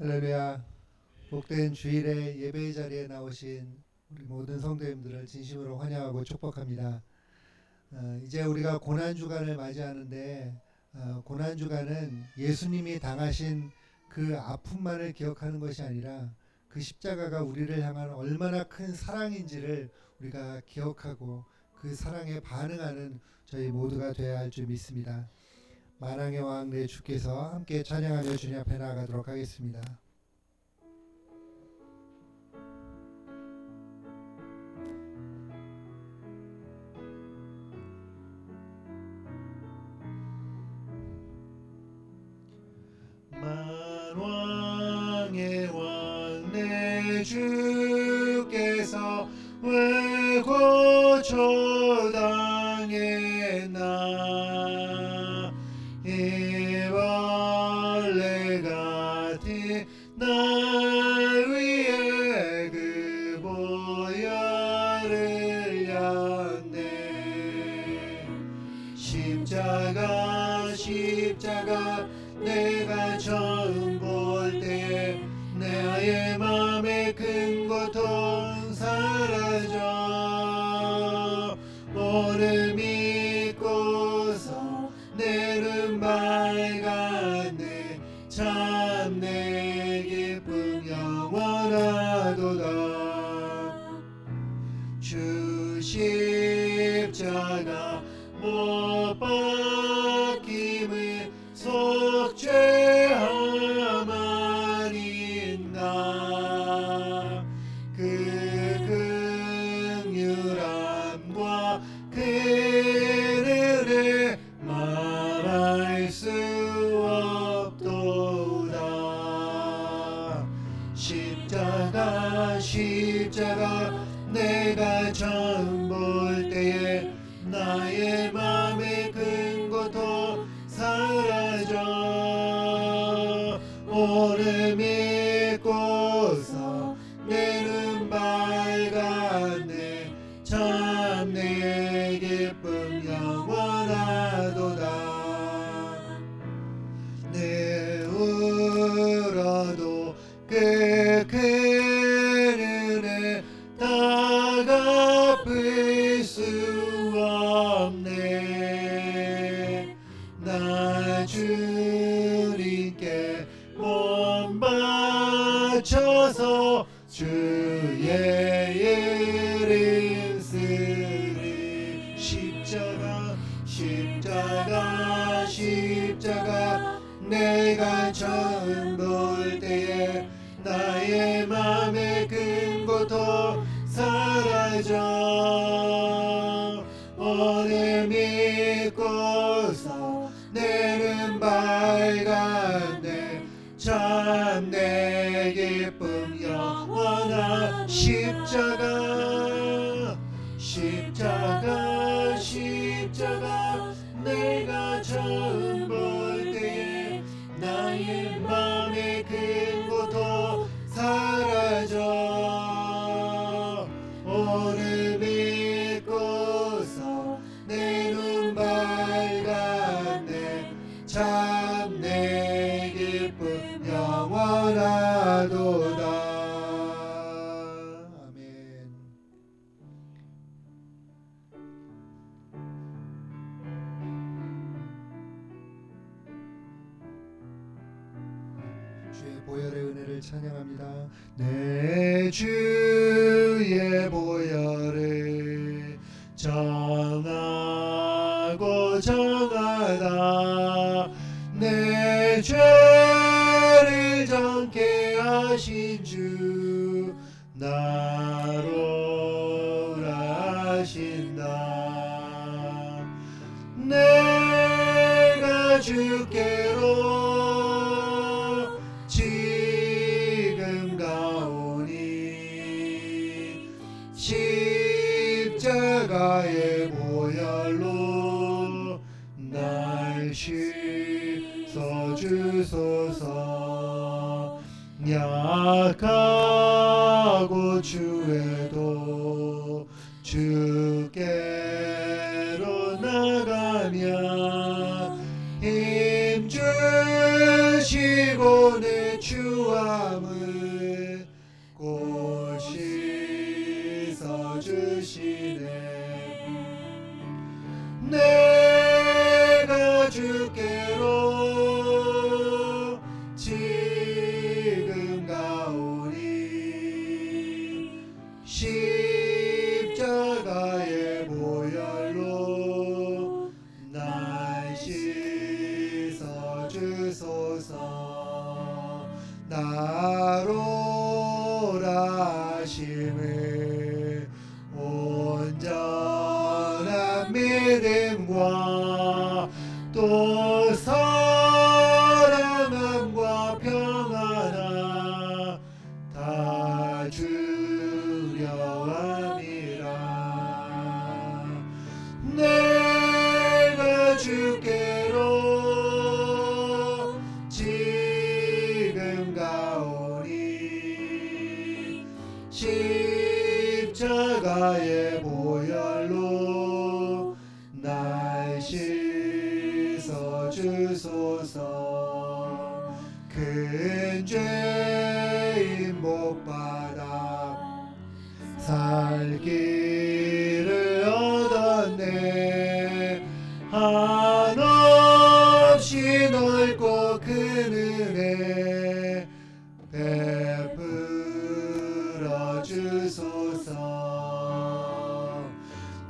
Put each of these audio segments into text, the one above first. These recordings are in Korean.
할렐루야. 복된 주일에 예배의 자리에 나오신 우리 모든 성도님들을 진심으로 환영하고 축복합니다. 이제 우리가 고난주간을 맞이하는데 고난주간은 예수님이 당하신 그 아픔만을 기억하는 것이 아니라 그 십자가가 우리를 향한 얼마나 큰 사랑인지를 우리가 기억하고 그 사랑에 반응하는 저희 모두가 되어야 할 줄 믿습니다. 만왕의 왕 내 주께서 함께 찬양하며 주님 앞에 나아가도록 하겠습니다. 만왕의 왕 내 주께서 왜 고초당했나 이 벌레 같은 날 위해 그 보혈을 흘렸네. 십자가 내가 처음 볼 때에 내 맘의 큰 고통 사라져 오늘 믿고서 내는 밝았네. 참 내 기쁨 영원하도다. 주 십자가 못 박힘을 속죄함 아닌가. 그 긍휼함과 그 은혜 말할 수 없도다. 십자가 내가 처음 볼 때에 나의 맘의 큰 고통 사라져 오늘 믿고서 내 눈 밝았네. 참 내 기쁨 영원하도다. 내 울어도 그 큰 은혜 다 갚을 수 없네. 나 주님께 몸 바쳐서 주의 이름 쓰리. 십자가 내가 처음 볼 때에 나의 맘의 큰 고통 사라져 오늘 믿고서 내는 밝았네. 참 내 기쁨 영원한 십자가 내가 처음 볼 때에 나의 맘의 큰 고통 사라져 오늘 믿고서 내 눈 밝았네. 참 내 기쁨 영원하도다. 아멘. 주의 보혈의 은혜를 찬양합니다. 내 주의 보혈을 정하고 정하다. 내 죄를 정케 하신 주 나로 하신다. 내가 주께로 지금 가오니 십자가의 보혈로 날 씻어주소서. 약하고 추해도 주께로 나가면 힘주시고 내 주와 주께로 지금 가오니 십자가의 보혈로 날 씻어 주소서. 나로라 하심을 온전한 믿음과 또 사랑함과 평안함 다 주려 함이라. 내가 주께로 지금 가오니 십자가의 보혈로 날 씻어 주소서. 큰 죄인 복받아 살 길을 얻었네. 한없이 넓고 큰 은혜 베풀어 주소서.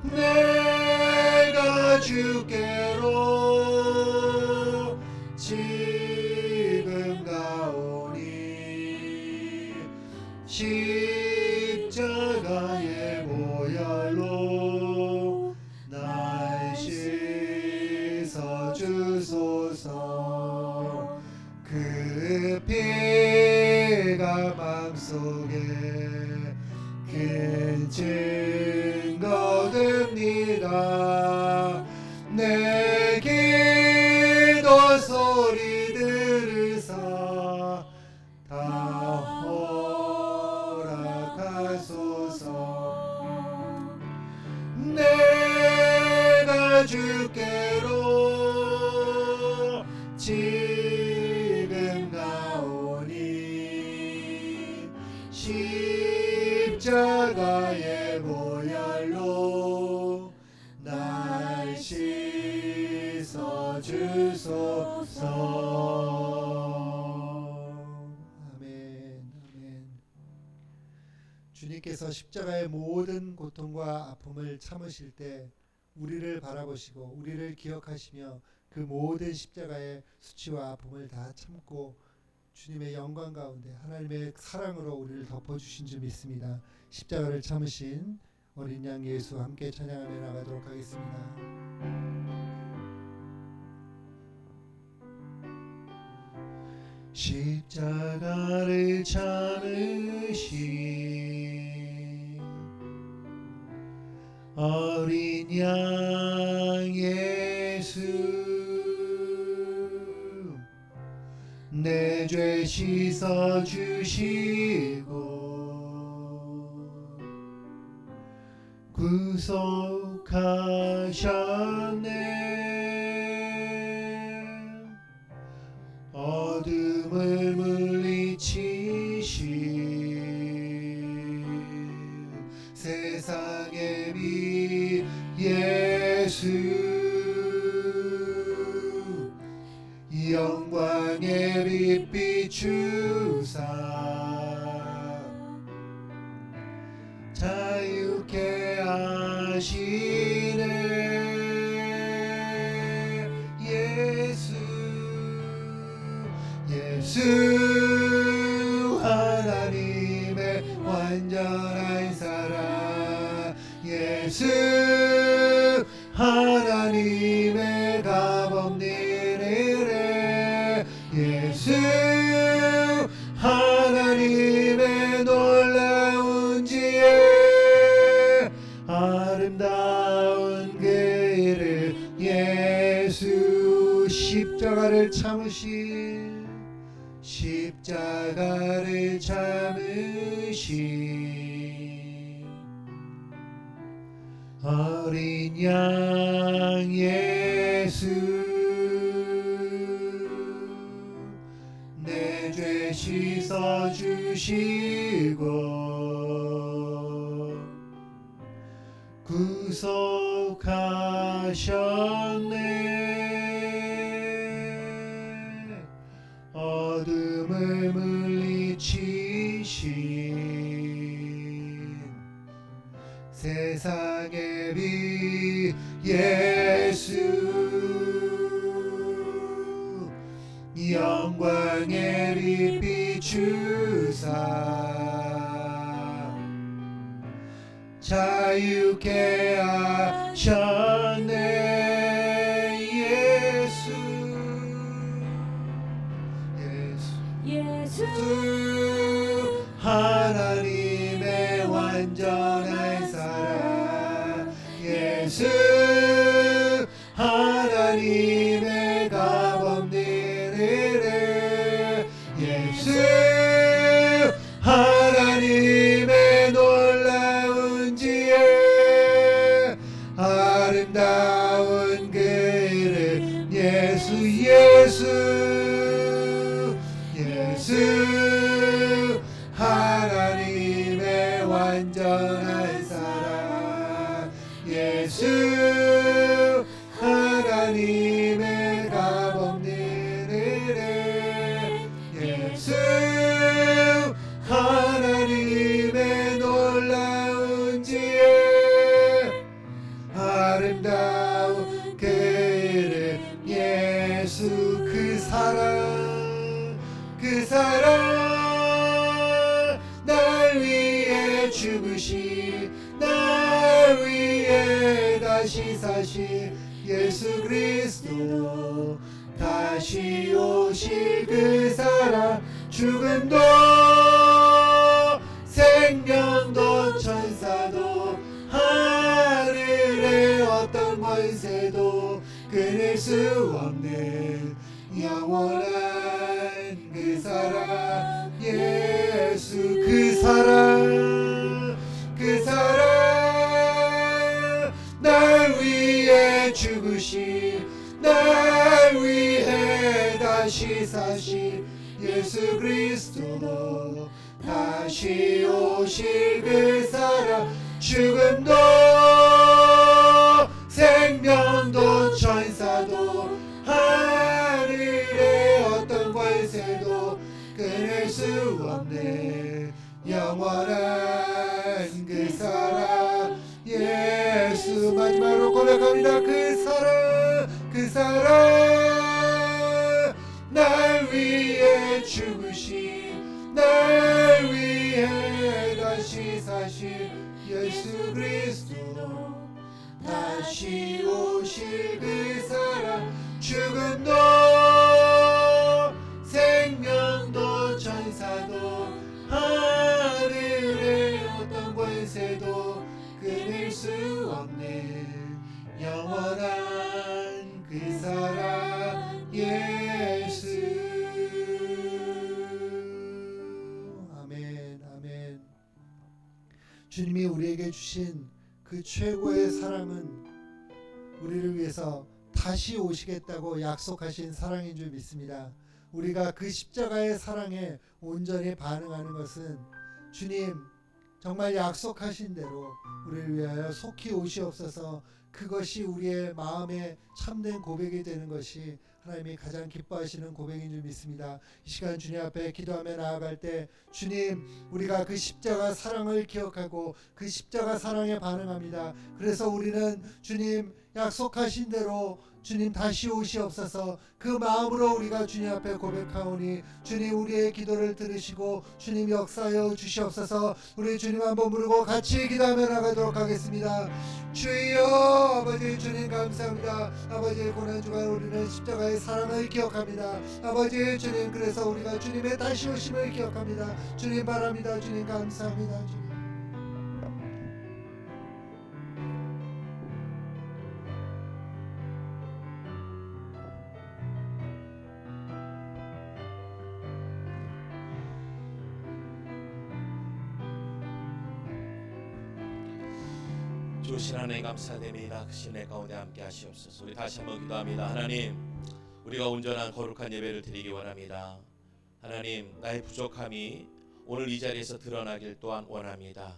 내가 주께로 지금 가오니 십자가의 보혈로 날 씻어 주소서. 그 피가 맘속에 큰 증거 됩니다. 내 기도 소리 들으사 다 허락하소서. 내가 주께로 지금 가오니 십자가의 보혈로 날 씻어 주소서. 아멘. 아멘. 주님께서 십자가의 모든 고통과 아픔을 참으실 때 우리를 바라보시고 우리를 기억하시며 그 모든 십자가의 수치와 아픔을 다 참고 주님의 영광 가운데 하나님의 사랑으로 우리를 덮어주신 줄 믿습니다. 십자가를 참으신 어린 양 예수 함께 찬양하며 나가도록 하겠습니다. 십자가를 참으신 어린 양 예수 내 죄 씻어 주시고 구속하셨네. 어둠을 물리치신 세상의 빛 예수 영광의 빛 비추사 자유케 하시네. 예수 하나님의 완전한 사랑. 예수 하나님의 값없는 은혜. 예수 하나님의 놀라운 지혜. 아름다운 그 이름 예수. 십자가를 참으신 십자가를 참으신 어린 양 예수 내 죄 씻어 주시고 구속하셨네. 어둠을 물리치신 세상의 빛 예수, 영광의 빛 비추사 자유케 하셨네. 예수 하나님의 완전한 사랑, 예수 하나님의 값없는 은혜, 예수 하나님의 놀라운 지혜, 아름다운 그 이름 예수, 예수 하나님의 완전한 사랑, 예수 하나님의 값없는 은혜, 예수 하나님의 놀라운 지혜, 아름다운 그 이름 예수, 그 사랑 날 위해 죽으시, 날 위해 다시 사시 예수 그리스도, 다시 오실 그 사랑, 죽음도 생명도 천사도 하늘의 어떤 권세도 끊을 수 없는 영원한 그 사랑, 예수, 그 사랑 날 위해 죽으시, 날 위해 다시 사시 예수 그리스도, 다시 오실 그 사랑, 죽음도 생명도 천사도 하늘의 어떤 권세도 끊을 수 없는 영원한 그 사랑, 예수. 마지막으로 고백합니다. 그 사랑 날 위해 죽으신, 날 위해 다시 사실 예수 그리스도, 다시 오실 그 사랑, 죽음도 생명도 천사도 하늘의 어떤 권세도 끊을 수 없는 영원한 그 사랑, 예수. 아멘, 아멘. 주님이 우리에게 주신 그 최고의 사랑은 우리를 위해서 다시 오시겠다고 약속하신 사랑인 줄 믿습니다. 우리가 그 십자가의 사랑에 온전히 반응하는 것은 주님 정말 약속하신 대로 우리를 위하여 속히 오시옵소서, 그것이 우리의 마음에 참된 고백이 되는 것이 하나님이 가장 기뻐하시는 고백인 줄 믿습니다. 이 시간 주님 앞에 기도하며 나아갈 때 주님, 우리가 그 십자가 사랑을 기억하고 그 십자가 사랑에 반응합니다. 그래서 우리는 주님 약속하신 대로 주님 다시 오시옵소서, 그 마음으로 우리가 주님 앞에 고백하오니 주님 우리의 기도를 들으시고 주님 역사하여 주시옵소서. 우리 주님 한번 부르고 같이 기도하며 나가도록 하겠습니다. 주여, 아버지 주님 감사합니다. 아버지의 고난주간 우리는 십자가의 사랑을 기억합니다. 아버지 주님, 그래서 우리가 주님의 다시 오심을 기억합니다. 주님 바랍니다. 주님 감사합니다. 주님. 주신 하나님 감사드립니다. 그 신의 가운데 함께 하시옵소서. 우리 다시 한번 기도합니다. 하나님, 우리가 온전한 거룩한 예배를 드리기 원합니다. 하나님, 나의 부족함이 오늘 이 자리에서 드러나길 또한 원합니다.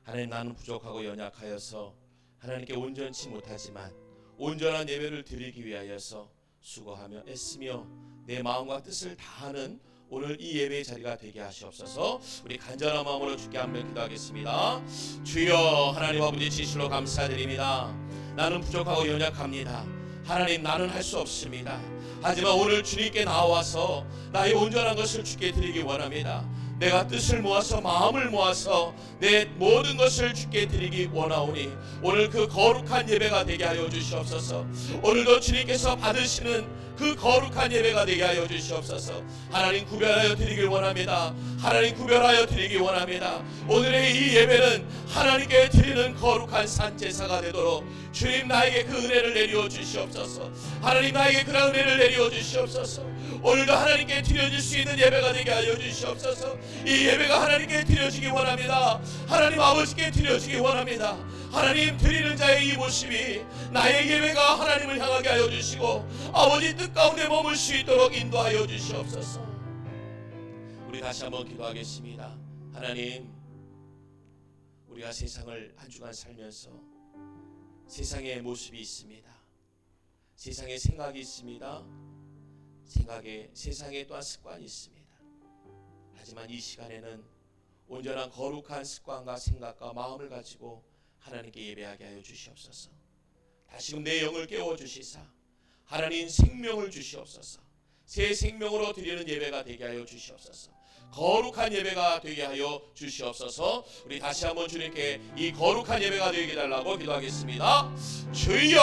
하나님, 나는 부족하고 연약하여서 하나님께 온전치 못하지만 온전한 예배를 드리기 위하여서 수고하며 애쓰며 내 마음과 뜻을 다하는 오늘 이 예배의 자리가 되게 하시옵소서. 우리 간절한 마음으로 주께 한번 기도하겠습니다. 주여 하나님 아버지 진실로 감사드립니다. 나는 부족하고 연약합니다. 하나님 나는 할 수 없습니다. 하지만 오늘 주님께 나와서 나의 온전한 것을 주께 드리기 원합니다. 내가 뜻을 모아서 마음을 모아서 내 모든 것을 주께 드리기 원하오니 오늘 그 거룩한 예배가 되게 하여 주시옵소서. 오늘도 주님께서 받으시는 그 거룩한 예배가 되게 하여 주시옵소서. 하나님 구별하여 드리길 원합니다. 하나님 구별하여 드리기 원합니다. 오늘의 이 예배는 하나님께 드리는 거룩한 산제사가 되도록 주님 나에게 그 은혜를 내려 주시옵소서. 하나님 나에게 그런 은혜를 내려 주시옵소서. 오늘도 하나님께 드려질 수 있는 예배가 되게 하여 주시옵소서. 이 예배가 하나님께 드려지기 원합니다. 하나님 아버지께 드려지기 원합니다. 하나님 드리는 자의 이 모습이 나의 예배가 하나님을 향하게 하여 주시고 아버지 뜻 가운데 머물 수 있도록 인도하여 주시옵소서. 우리 다시 한번 기도하겠습니다. 하나님, 우리가 세상을 한 주간 살면서 세상의 모습이 있습니다. 세상의 생각이 있습니다. 세상에 또한 습관이 있습니다. 하지만 이 시간에는 온전한 거룩한 습관과 생각과 마음을 가지고 하나님께 예배하게 하여 주시옵소서. 다시금 내 영을 깨워주시사 하나님 생명을 주시옵소서. 새 생명으로 드리는 예배가 되게 하여 주시옵소서. 거룩한 예배가 되게 하여 주시옵소서. 우리 다시 한번 주님께 이 거룩한 예배가 되게 해달라고 기도하겠습니다. 주여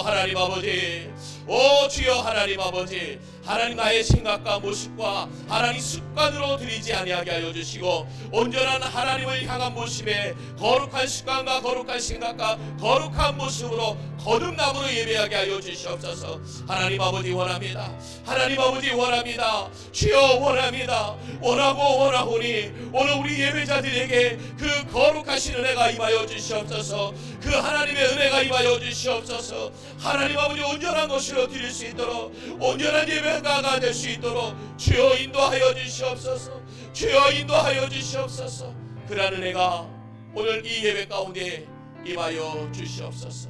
하나님 아버지, 오 주여 하나님 아버지, 하나님 나의 생각과 모습과 하나님 습관으로 드리지 아니하게 하여 주시고 온전한 하나님을 향한 모습에 거룩한 습관과 거룩한 생각과 거룩한 모습으로 거듭남으로 예배하게 하여 주시옵소서. 하나님 아버지 원합니다. 하나님 아버지 원합니다. 주여 원합니다. 원하오니 오늘 우리 예배자들에게 그 거룩하신 은혜가 임하여 주시옵소서. 그 하나님의 은혜가 임하여 주시옵소서. 하나님 아버지 온전한 것으로 드릴 수 있도록 온전한 예배가 될 수 있도록 주여 인도하여 주시옵소서. 주여 인도하여 주시옵소서. 그러한 은혜가 오늘 이 예배 가운데 임하여 주시옵소서.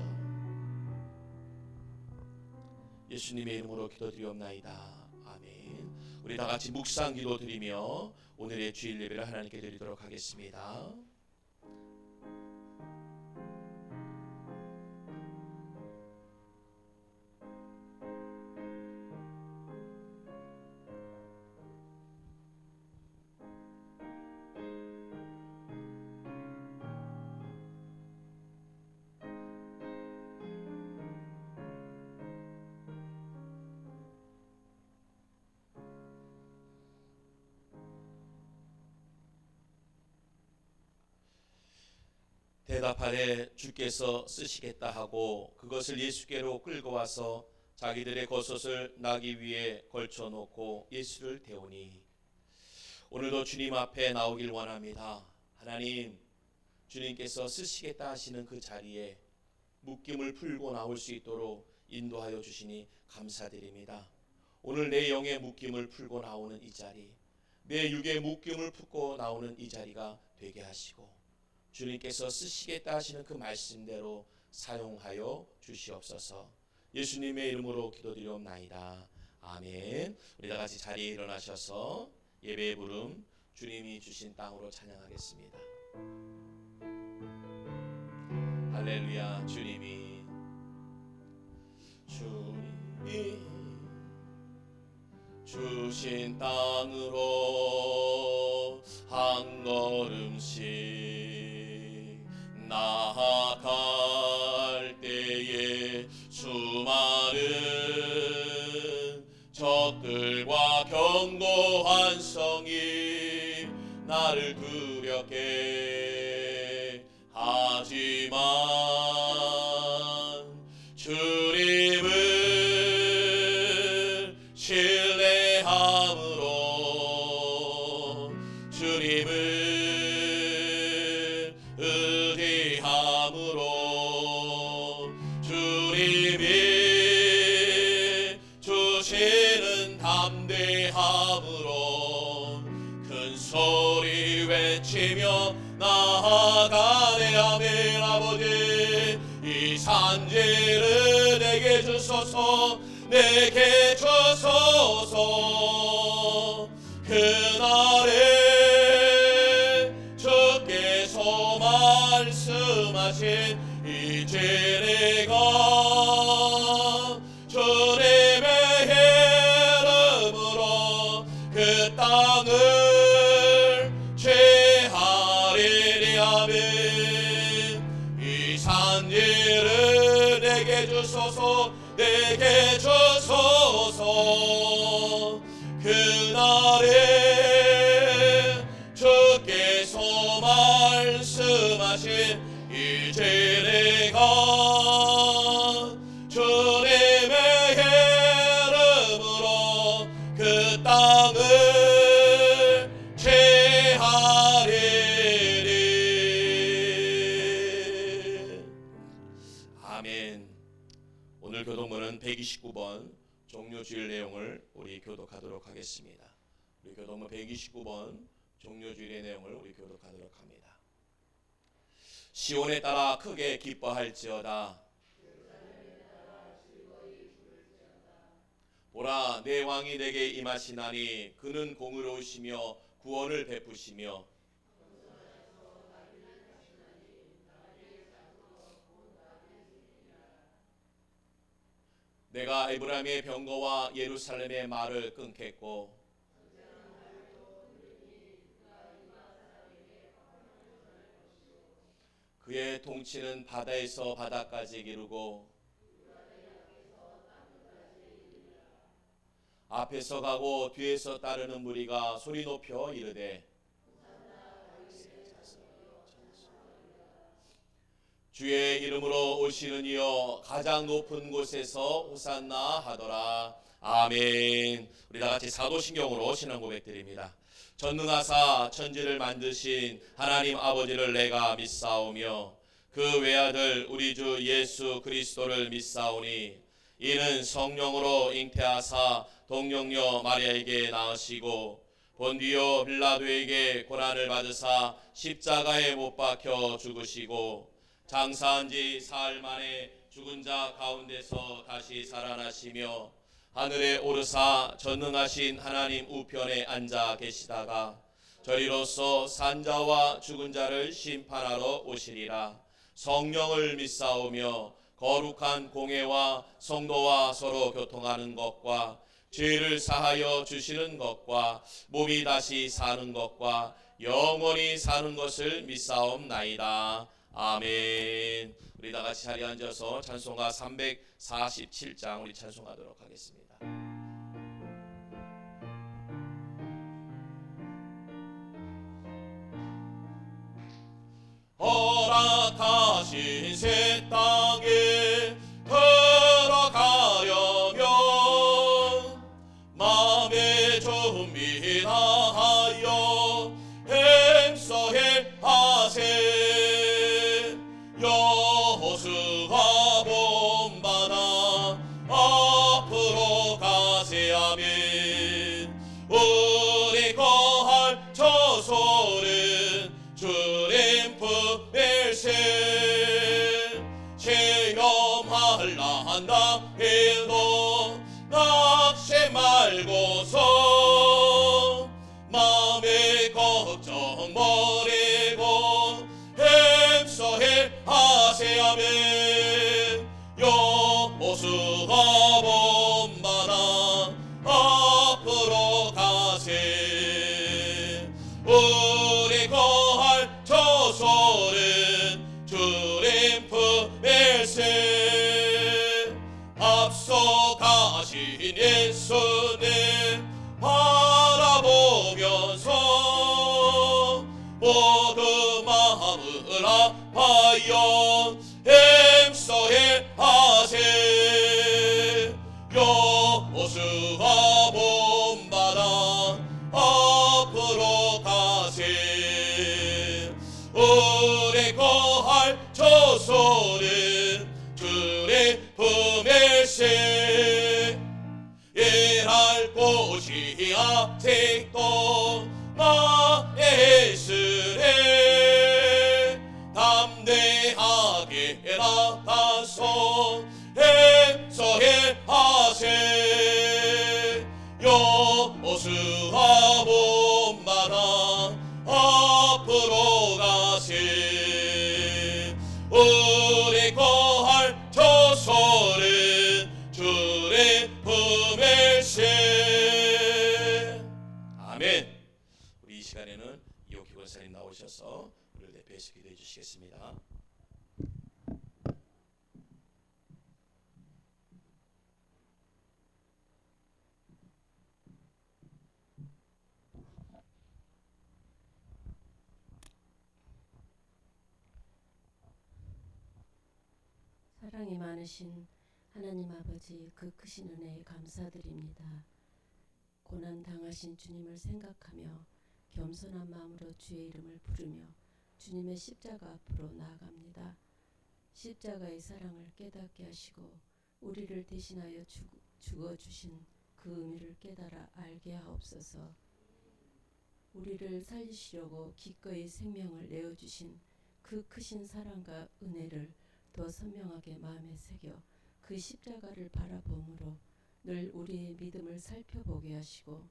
예수님의 이름으로 기도드리옵나이다. 아멘. 우리 다 같이 묵상 기도 드리며 오늘의 주일 예배를 하나님께 드리도록 하겠습니다. 대답하되 주께서 쓰시겠다 하고 그것을 예수께로 끌고 와서 자기들의 겉옷을 나귀 위에 걸쳐놓고 예수를 태우니. 오늘도 주님 앞에 나오길 원합니다. 하나님, 주님께서 쓰시겠다 하시는 그 자리에 묶임을 풀고 나올 수 있도록 인도하여 주시니 감사드립니다. 오늘 내 영의 묶임을 풀고 나오는 이 자리, 내 육의 묶임을 풀고 나오는 이 자리가 되게 하시고 주님께서 쓰시겠다 하시는 그 말씀대로 사용하여 주시옵소서. 예수님의 이름으로 기도드리옵나이다. 아멘. 우리 다 같이 자리에 일어나셔서 예배의 부름 주님이 주신 땅으로 찬양하겠습니다. 할렐루야. 주님이 주신 땅으로 한 걸음씩 나아갈 때에 수많은 적들과 견고한 성이 나를 두렵게 하지만 주님을 신뢰함으로 주님을 의지함으로 주님이 주시는 담대함으로 큰 소리 외치며 나아가네. 아멘. 아버지, 이 산지를 내게 주소서. 내게 주소서. 그 그날에 주께서 말씀하신 이제 내가 주님의 이름으로 그 땅을 취하리니 아멘. 이 산지를 내게 주소서 내게 주소서. 그날에 주께서 말씀하신 이제 내가 주님의 이름으로 그 땅을 취하리니 아멘. 오늘 교독문은 129번 종료주일 내용을 우리 교독하도록 하겠습니다. 우리 교독문 129번 종료주일의 내용을 우리 교독하도록 합니다. 시온에 따라 크게 기뻐할지어다. 보라, 내 왕이 내게 임하시나니 그는 공의로우시며 구원을 베푸시며 내가 에브라임의 병거와 예루살렘의 말을 끊겠고 그의 통치는 바다에서 바다까지 이르고 앞에서 가고 뒤에서 따르는 무리가 소리 높여 이르되 주의 이름으로 오시는 이여 가장 높은 곳에서 호산나 하더라. 아멘. 우리 다같이 사도신경으로 신앙 고백드립니다. 전능하사 천지를 만드신 하나님 아버지를 내가 믿사오며 그 외아들 우리 주 예수 그리스도를 믿사오니 이는 성령으로 잉태하사 동정녀 마리아에게 낳으시고 본디오 빌라도에게 고난을 받으사 십자가에 못 박혀 죽으시고 장사한 지 사흘 만에 죽은 자 가운데서 다시 살아나시며 하늘에 오르사 전능하신 하나님 우편에 앉아 계시다가 저리로서 산자와 죽은 자를 심판하러 오시리라. 성령을 믿사오며 거룩한 공회와 성도와 서로 교통하는 것과 죄를 사하여 주시는 것과 몸이 다시 사는 것과 영원히 사는 것을 믿사옵나이다. 아멘. 우리 다 같이 자리에 앉아서 찬송가 347장 우리 찬송하도록 하겠습니다. 허락하신 새 땅에 들어가려면 마음의 준비 다하여 힘써해 하세. 여호수아 본받아 앞으로 가세. 아멘. 우리 거할 저소는 주님 품일세. 체험할라 한다 해도 낙심 말고서 마음의 걱정 버리고 힘써해 하세. 아멘. 여호수아 본받아 앞으로 가세. 우리 거할 저소는 주님 품일세. 앞서 가신 예수님 바라보면서 모두 마음을 아파여 힘써해 하세. 여호수아 본받아 앞으로 가세. 우리 거할 저소는 주님 품일세. 일할 곳이 아직도 많이 있으니 담대하게 나가서 힘써해 하세. 수화봄마다 앞으로 가신 우리 거할 저소는 주의 품일세. 아멘. 우리 이 시간에는 이옥희 권사님 나오셔서 우리를 대표해서 기도해 주시겠습니다. 사랑이 많으신 하나님 아버지, 그 크신 은혜에 감사드립니다. 고난 당하신 주님을 생각하며 겸손한 마음으로 주의 이름을 부르며 주님의 십자가 앞으로 나아갑니다. 십자가의 사랑을 깨닫게 하시고 우리를 대신하여 죽어주신 그 의미를 깨달아 알게 하옵소서. 우리를 살리시려고 기꺼이 생명을 내어주신 그 크신 사랑과 은혜를 더 선명하게 마음에 새겨 그 십자가를 바라봄으로 늘 우리의 믿음을 살펴보게 하시고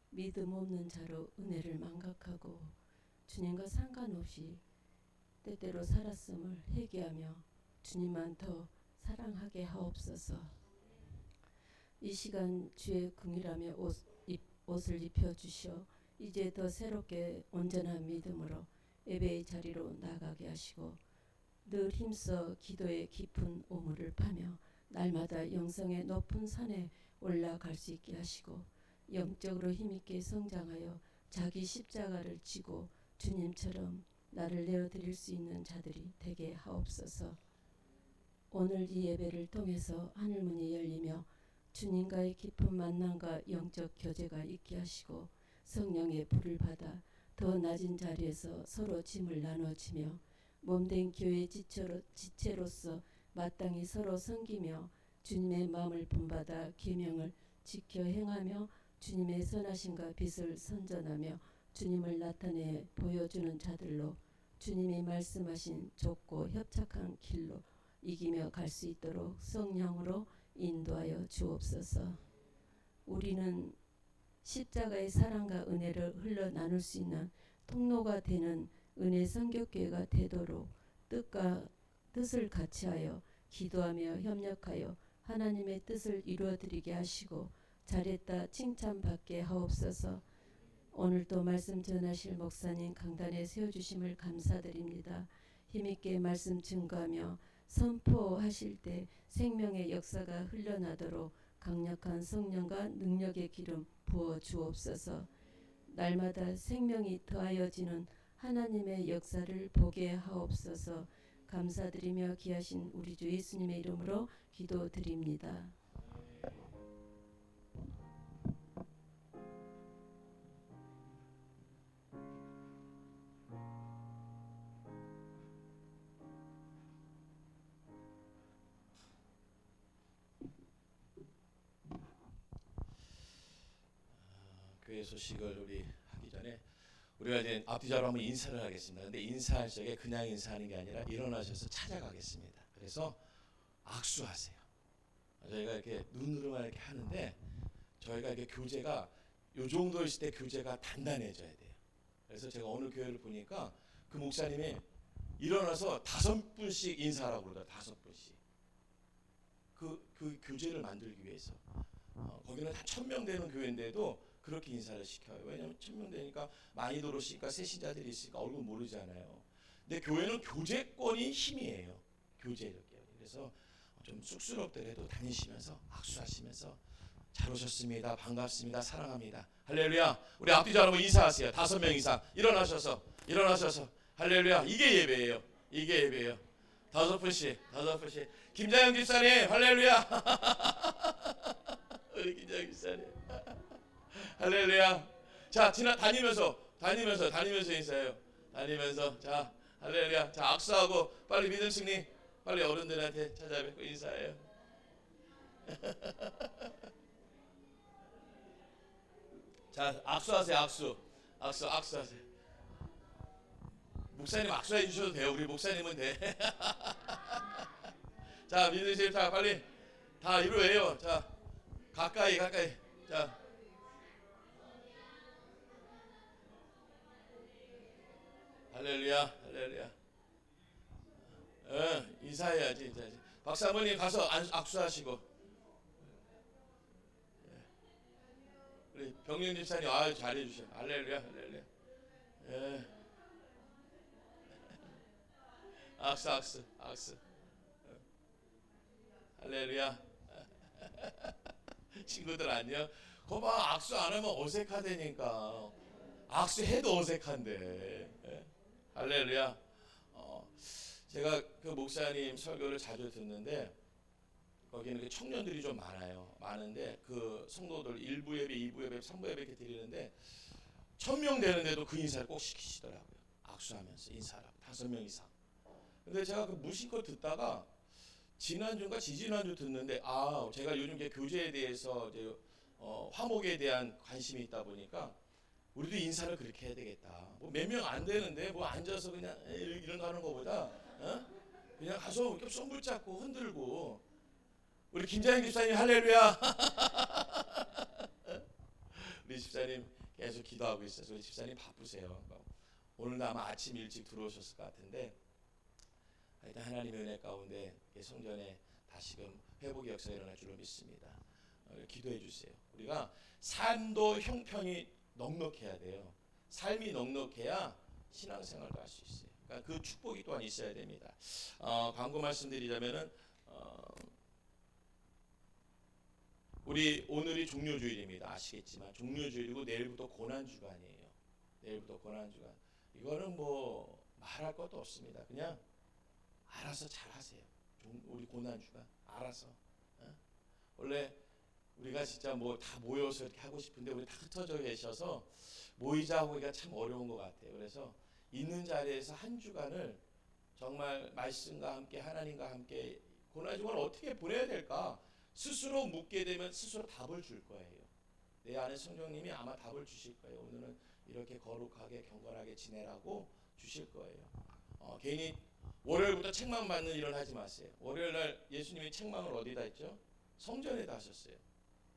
믿음 없는 자로 은혜를 망각하고 주님과 상관없이 때때로 살았음을 회개하며 주님만 더 사랑하게 하옵소서. 이 시간 주의 긍휼하며 옷을 입혀주시어 이제 더 새롭게 온전한 믿음으로 예배의 자리로 나가게 하시고 늘 힘써 기도의 깊은 우물을 파며 날마다 영성의 높은 산에 올라갈 수 있게 하시고 영적으로 힘있게 성장하여 자기 십자가를 지고 주님처럼 나를 내어드릴 수 있는 자들이 되게 하옵소서. 오늘 이 예배를 통해서 하늘문이 열리며 주님과의 깊은 만남과 영적 교제가 있게 하시고 성령의 불을 받아 더 낮은 자리에서 서로 짐을 나눠지며 몸된 교회의 지체로서 마땅히 서로 섬기며 주님의 마음을 본받아 계명을 지켜 행하며 주님의 선하심과 빛을 선전하며 주님을 나타내 보여주는 자들로 주님이 말씀하신 좁고 협착한 길로 이기며 갈 수 있도록 성령으로 인도하여 주옵소서. 우리는 십자가의 사랑과 은혜를 흘러 나눌 수 있는 통로가 되는 은혜 선교교회가 되도록 뜻을 같이하여 기도하며 협력하여 하나님의 뜻을 이루어드리게 하시고 잘했다 칭찬받게 하옵소서. 오늘도 말씀 전하실 목사님 강단에 세워주심을 감사드립니다. 힘있게 말씀 증거하며 선포하실 때 생명의 역사가 흘러나도록 강력한 성령과 능력의 기름 부어 주옵소서. 날마다 생명이 더하여지는 하나님의 역사를 보게 하옵소서. 감사드리며 귀하신 우리 주 예수님의 이름으로 기도드립니다. 교회 소식을 우리 하기 전에 우리가 이제 앞뒤자로 한번 인사를 하겠습니다. 근데 인사할 적에 그냥 인사하는 게 아니라 일어나셔서 찾아가겠습니다. 그래서 악수하세요. 저희가 이렇게 눈으로만 이렇게 하는데 저희가 이렇게 교제가 요 정도 있을 때 교제가 단단해져야 돼요. 그래서 제가 오늘 교회를 보니까 그 목사님이 일어나서 5분씩 인사하라고 그러더라고요. 5분씩. 그 교제를 만들기 위해서. 거기는 한 1000명 되는 교회인데도 그렇게 인사를 시켜요. 왜냐하면 1000명 되니까 많이 들어오시니까 새신자들이 있으니까 얼굴 모르잖아요. 근데 교회는 교제권이 힘이에요. 교제력이에요. 그래서 좀 쑥스럽더라도 다니시면서 악수하시면서 잘 오셨습니다. 반갑습니다. 사랑합니다. 할렐루야. 우리 앞뒤 잘 한번 인사하세요. 5명 이상 일어나셔서 할렐루야. 이게 예배예요. 이게 예배예요. 5분씩. 김자영 집사님 할렐루야. 우리 김자영 집사님 할렐루야. 자, 다니면서 인사해요. 다니면서 자, 할렐루야. 자, 악수하고 빨리 믿음 승리. 빨리 어른들한테 찾아뵙고 인사해요. 자, 악수하세요. 악수하세요. 목사님 악수해 주셔도 돼요. 우리 목사님은 돼. 자, 믿으세요. 자, 빨리 다 이루어요. 자, 가까이. 자, 할렐루야, 할렐루야. 인사해야지, 인사해야지. 박사 아버님 가서 악수하시고. 우리 병윤 집사님 잘해주셔. 할렐루야, 할렐루야. 예. 악수. 할렐루야. 친구들 안녕. 거봐, 악수 안 하면 어색하다니까. 악수해도 어색한데. 예. 할렐루야. 제가 그 목사님 설교를 자주 듣는데 거기는 그 청년들이 좀 많은데 그 성도들 1부 예배, 2부 예배, 3부 예배 이렇게 드리는데 1000명 되는데도 그 인사를 꼭 시키시더라고요. 악수하면서 인사를 5명 이상. 근데 제가 그 무심코 듣다가 지난주인가 지지난주 듣는데 제가 요즘 이제 교제에 대해서 이제 화목에 대한 관심이 있다 보니까 우리도 인사를 그렇게 해야 되겠다. 뭐 몇 명 안 되는데 뭐 앉아서 그냥 이런 거 하는 거보다 그냥 가서 이렇게 손 붙잡고 흔들고 우리 김장희 집사님 할렐루야. 우리 집사님 계속 기도하고 있어요. 우리 집사님 바쁘세요. 오늘도 아마 아침 일찍 들어오셨을 것 같은데 일단 하나님의 은혜 가운데 성전에 다시금 회복의 역사가 일어날 줄로 믿습니다. 기도해 주세요. 우리가 삶도 형편이 넉넉해야 돼요. 삶이 넉넉해야 신앙생활도 할 수 있어요. 그러니까 그 축복이 또한 있어야 됩니다. 광고 말씀드리자면은 우리 오늘이 종료주일입니다. 아시겠지만 종료주일이고 내일부터 고난주간이에요. 내일부터 고난주간. 이거는 뭐 말할 것도 없습니다. 그냥 알아서 잘하세요. 우리 고난주간 알아서. 원래 우리가 진짜 뭐 다 모여서 이렇게 하고 싶은데 우리 다 흩어져 계셔서 모이자고 하기가 참 어려운 것 같아요. 그래서 있는 자리에서 한 주간을 정말 말씀과 함께 하나님과 함께 고난주간을 어떻게 보내야 될까 스스로 묻게 되면 스스로 답을 줄 거예요. 내 안에 성령님이 아마 답을 주실 거예요. 오늘은 이렇게 거룩하게 경건하게 지내라고 주실 거예요. 괜히 월요일부터 책망 받는 일을 하지 마세요. 월요일날 예수님이 책망을 어디다 했죠? 성전에다 하셨어요.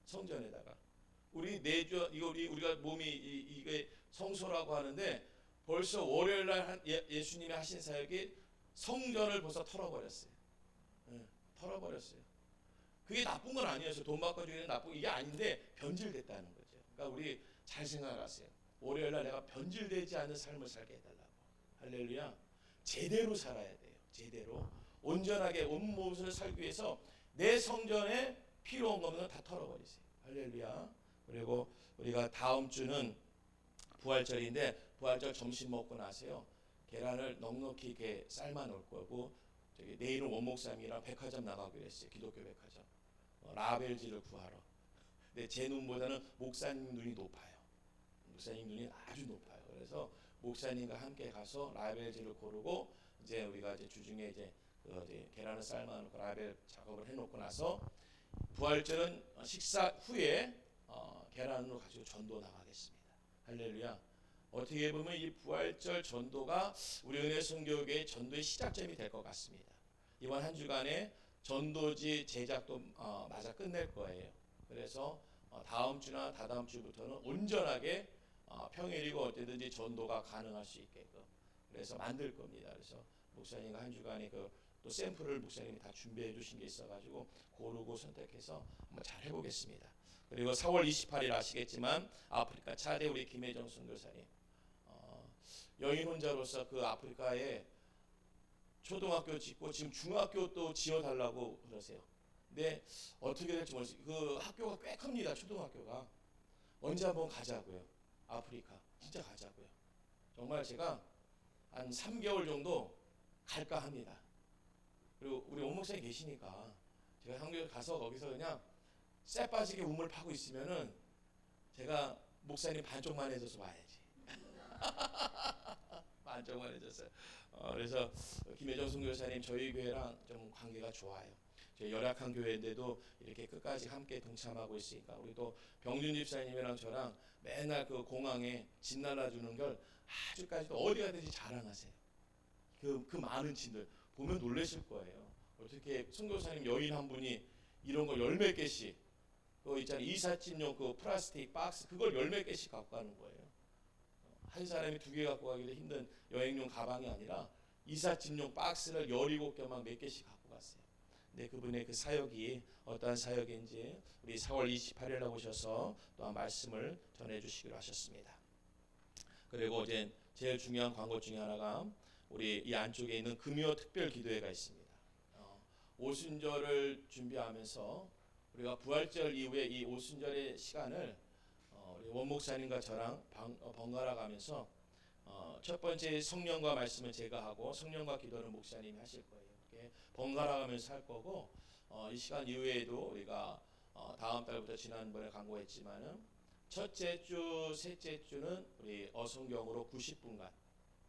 성전에다가 우리 내주 우리가 몸이 이게 성소라고 하는데 벌써 월요일날 예수님이 하신 사역이 성전을 벌써 털어버렸어요. 털어버렸어요. 그게 나쁜 건 아니었어요. 돈 바꿔주기는 나쁜 이게 아닌데 변질됐다는 거죠. 그러니까 우리 잘 생각하세요. 월요일날 내가 변질되지 않는 삶을 살게 해달라고. 할렐루야. 제대로 살아야 돼요. 제대로 온전하게 온 몸을 살기 위해서 내 성전에 필요한 것은 다 털어버리세요. 할렐루야. 그리고 우리가 다음 주는 부활절인데 부활절 점심 먹고 나서요 계란을 넉넉히 이렇게 삶아 놓을 거고 내일은 원목삼이랑 백화점 나가기로 했어요. 기독교 백화점. 라벨지를 구하러. 근데 제 눈보다는 목사님 눈이 높아요. 목사님 눈이 아주 높아요. 그래서 목사님과 함께 가서 라벨지를 고르고 이제 우리가 이제 주중에 이제 계란을 삶아놓고 라벨 작업을 해놓고 나서 부활절은 식사 후에 계란으로 가지고 전도 나가겠습니다. 할렐루야. 어떻게 보면 이 부활절 전도가 우리 은혜 선교회의 전도의 시작점이 될 것 같습니다. 이번 한 주간에 전도지 제작도 맞아 끝낼 거예요. 그래서 다음 주나 다다음 주부터는 온전하게 평일이고 어때든지 전도가 가능할 수 있게끔 그래서 만들 겁니다. 그래서 목사님과 한 주간에 또 샘플을 목사님이 다 준비해 주신 게 있어가지고 고르고 선택해서 한번 잘 해보겠습니다. 그리고 4월 28일 아시겠지만 아프리카 차대 우리 김혜정 선교사님 여인 혼자로서 그 아프리카에 초등학교 짓고 지금 중학교도 지어달라고 그러세요. 근데 어떻게 될지 모르겠어요. 그 학교가 꽤 큽니다. 초등학교가. 언제 한번 가자고요. 아프리카 진짜 가자고요. 정말 제가 한 3개월 정도 갈까 합니다. 그리고 우리 원목사님 계시니까 제가 한국에 가서 거기서 그냥 쇠 빠지게 우물 파고 있으면은 제가 목사님 반쪽만 해줘서 와야지. 반쪽만 해줬어요. 그래서 김혜정 선교사님 저희 교회랑 좀 관계가 좋아요. 저희 열악한 교회인데도 이렇게 끝까지 함께 동참하고 있으니까 우리 또 병준 집사님이랑 저랑 맨날 그 공항에 진 날라주는 걸 아주까지도 어디 가든지 자랑하세요. 그 많은 진들 보면 놀라실 거예요. 어떻게 선교사님 여인 한 분이 이런 거 열 몇 개씩 그거 있잖아요. 이삿짐용 그 플라스틱 박스 그걸 열 몇 개씩 갖고 가는 거예요. 한 사람이 2개 갖고 가기도 힘든 여행용 가방이 아니라 이삿짐용 박스를 17개 막 몇 개씩 갖고 갔어요. 근데 그분의 그 사역이 어떠한 사역인지 우리 4월 28일 날 오셔서 또한 말씀을 전해주시기로 하셨습니다. 그리고 이제 제일 중요한 광고 중에 하나가 우리 이 안쪽에 있는 금요 특별 기도회가 있습니다. 오순절을 준비하면서 우리가 부활절 이후에 이 오순절의 시간을 우리 원 목사님과 저랑 번갈아 가면서 첫 번째 성령과 말씀은 제가 하고 성령과 기도는 목사님이 하실 거예요. 이렇게 번갈아 가면서 할 거고 이 시간 이후에도 우리가 다음 달부터 지난번에 광고했지만은 첫째 주, 셋째 주는 우리 어성경으로 90분간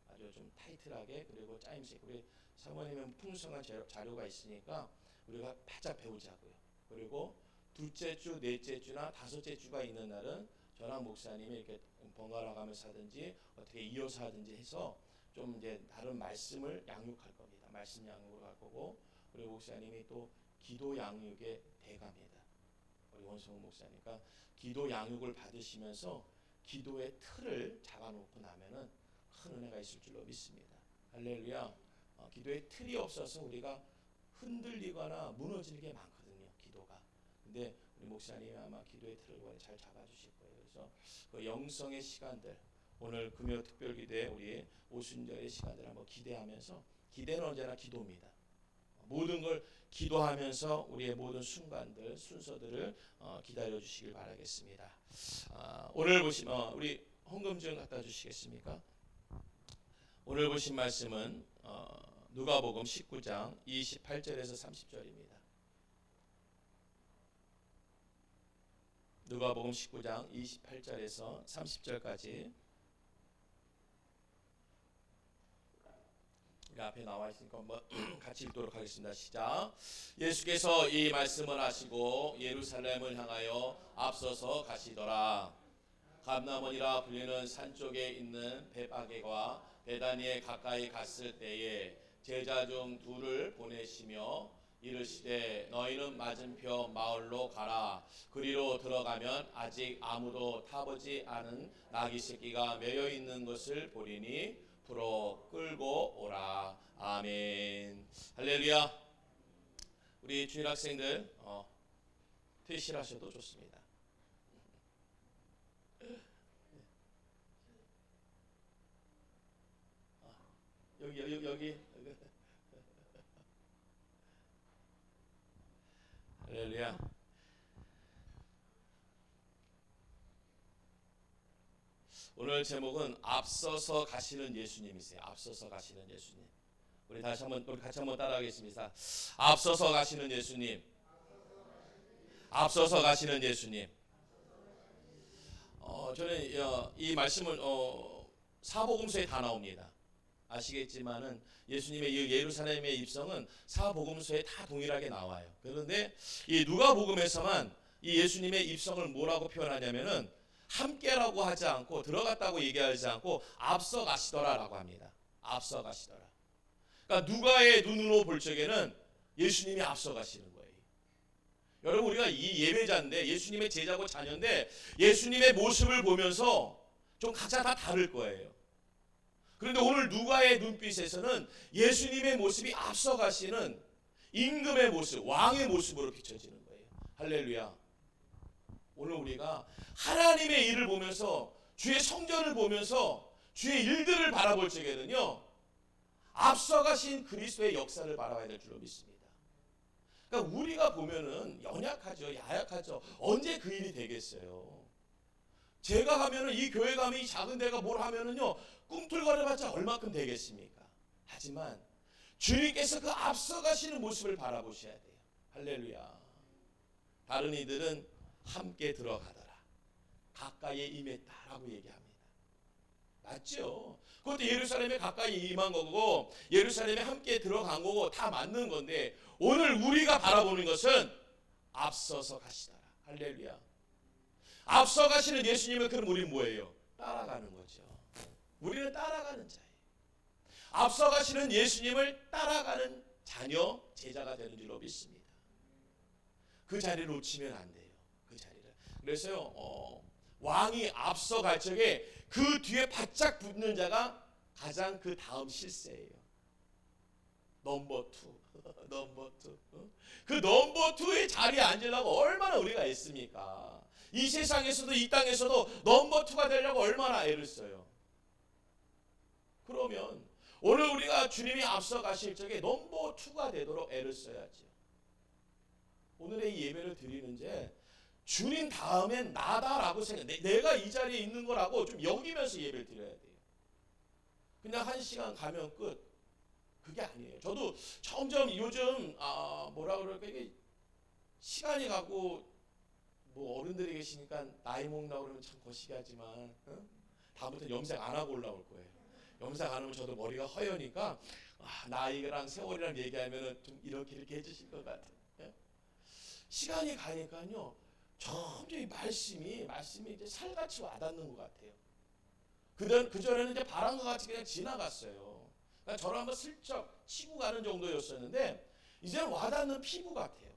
아주 좀 타이틀하게 그리고 짜임새 우리 사모님은 풍성한 자료가 있으니까 우리가 바짝 배우자고요. 그리고 둘째 주, 넷째 주나 다섯째 주가 있는 날은 저랑 목사님이 이렇게 번갈아 가면서 하든지 어떻게 이어서 하든지 해서 좀 이제 다른 말씀을 양육할 겁니다. 말씀 양육을 할 거고 우리 목사님이 또 기도 양육의 대가입니다. 우리 원성우 목사니까 기도 양육을 받으시면서 기도의 틀을 잡아놓고 나면은 큰 은혜가 있을 줄로 믿습니다. 할렐루야. 기도의 틀이 없어서 우리가 흔들리거나 무너지는 게 많거든요. 기도가. 근데 우리 목사님이 아마 기도의 틀을 잘 잡아주실 거예요. 그래서 그 영성의 시간들 오늘 금요 특별기도에 우리 오순절의 시간들 한번 기대하면서 기대는 언제나 기도입니다. 모든 걸 기도하면서 우리의 모든 순간들 순서들을 기다려 주시길 바라겠습니다. 오늘 보신 우리 헌금증 갖다 주시겠습니까? 오늘 보신 말씀은 누가복음 19장 28절에서 30절입니다. 누가복음 19장 28절에서 30절까지 앞에 나와 있으니까 한번 같이 읽도록 하겠습니다. 시작. 예수께서 이 말씀을 하시고 예루살렘을 향하여 앞서서 가시더라. 감람원이라 불리는 산 쪽에 있는 베파게와 베다니에 가까이 갔을 때에 제자 중 둘을 보내시며 이르시되 너희는 맞은편 마을로 가라. 그리로 들어가면 아직 아무도 타보지 않은 나귀 새끼가 매여 있는 것을 보리니 풀어 끌고 오라. 아멘. 할렐루야. 우리 주일 학생들 퇴실하셔도 좋습니다. 여기 할렐루야. 오늘 제목은 앞서서 가시는 예수님이세요. 앞서서 가시는 예수님. 우리 같이 한번 따라하겠습니다. 앞서서 가시는 예수님. 앞서서 가시는 예수님. 저는 이 말씀을 사복음서에 다 나옵니다. 아시겠지만은 예수님의 이 예루살렘의 입성은 사복음서에 다 동일하게 나와요. 그런데 이 누가복음에서만 이 예수님의 입성을 뭐라고 표현하냐면은 함께라고 하지 않고 들어갔다고 얘기하지 않고 앞서 가시더라라고 합니다. 앞서 가시더라. 그러니까 누가의 눈으로 볼 적에는 예수님이 앞서 가시는 거예요. 여러분 우리가 이 예배자인데 예수님의 제자고 자녀인데 예수님의 모습을 보면서 좀 각자 다 다를 거예요. 그런데 오늘 누가의 눈빛에서는 예수님의 모습이 앞서 가시는 임금의 모습, 왕의 모습으로 비춰지는 거예요. 할렐루야. 오늘 우리가 하나님의 일을 보면서 주의 성전을 보면서 주의 일들을 바라볼 적에는요 앞서가신 그리스도의 역사를 바라봐야 될 줄로 믿습니다. 그러니까 우리가 보면은 연약하죠, 야약하죠. 언제 그 일이 되겠어요? 제가 하면은 이 교회 가면 이 작은 데가 뭘 하면은요 꿈틀거려봤자 얼마큼 되겠습니까? 하지만 주님께서 그 앞서가시는 모습을 바라보셔야 돼요. 할렐루야. 다른 이들은 함께 들어가더라. 가까이에 임했다라고 얘기합니다. 맞죠? 그것도 예루살렘에 가까이 임한 거고 예루살렘에 함께 들어간 거고 다 맞는 건데 오늘 우리가 바라보는 것은 앞서서 가시더라. 할렐루야. 앞서 가시는 예수님을 그럼 우리는 뭐예요? 따라가는 거죠. 우리는 따라가는 자예요. 앞서 가시는 예수님을 따라가는 자녀, 제자가 되는 줄로 믿습니다. 그 자리를 놓치면 안 돼요. 그 자리를. 그래서요 왕이 앞서갈 적에 그 뒤에 바짝 붙는 자가 가장 그 다음 실세예요. 넘버 투. 넘버 투. 그 넘버 투의 자리에 앉으려고 얼마나 우리가 애씁니까? 이 세상에서도 이 땅에서도 넘버 투가 되려고 얼마나 애를 써요. 그러면 오늘 우리가 주님이 앞서 가실 적에 넘버 투가 되도록 애를 써야죠. 오늘의 이 예배를 드리는데 주님 다음엔 나다라고 내가 이 자리에 있는 거라고 좀 여기면서 예배를 드려야 돼요. 그냥 1시간 가면 끝. 그게 아니에요. 저도 점점 요즘 뭐라 그럴까, 이게 시간이 가고 뭐 어른들이 계시니까 나이 먹나 그러면 참 거시기하지만 다음부터 염색 안 하고 올라올 거예요. 염색 안 하면 저도 머리가 허여니까 나이랑 세월이랑 얘기하면 좀 이렇게 해주실 것 같아요. 시간이 가니까요 점점 이 말씀이 이제 살같이 와닿는 것 같아요. 그전에는 이제 바람과 같이 그냥 지나갔어요. 그러니까 저를 한번 슬쩍 치고 가는 정도였었는데 이제는 와닿는 피부 같아요.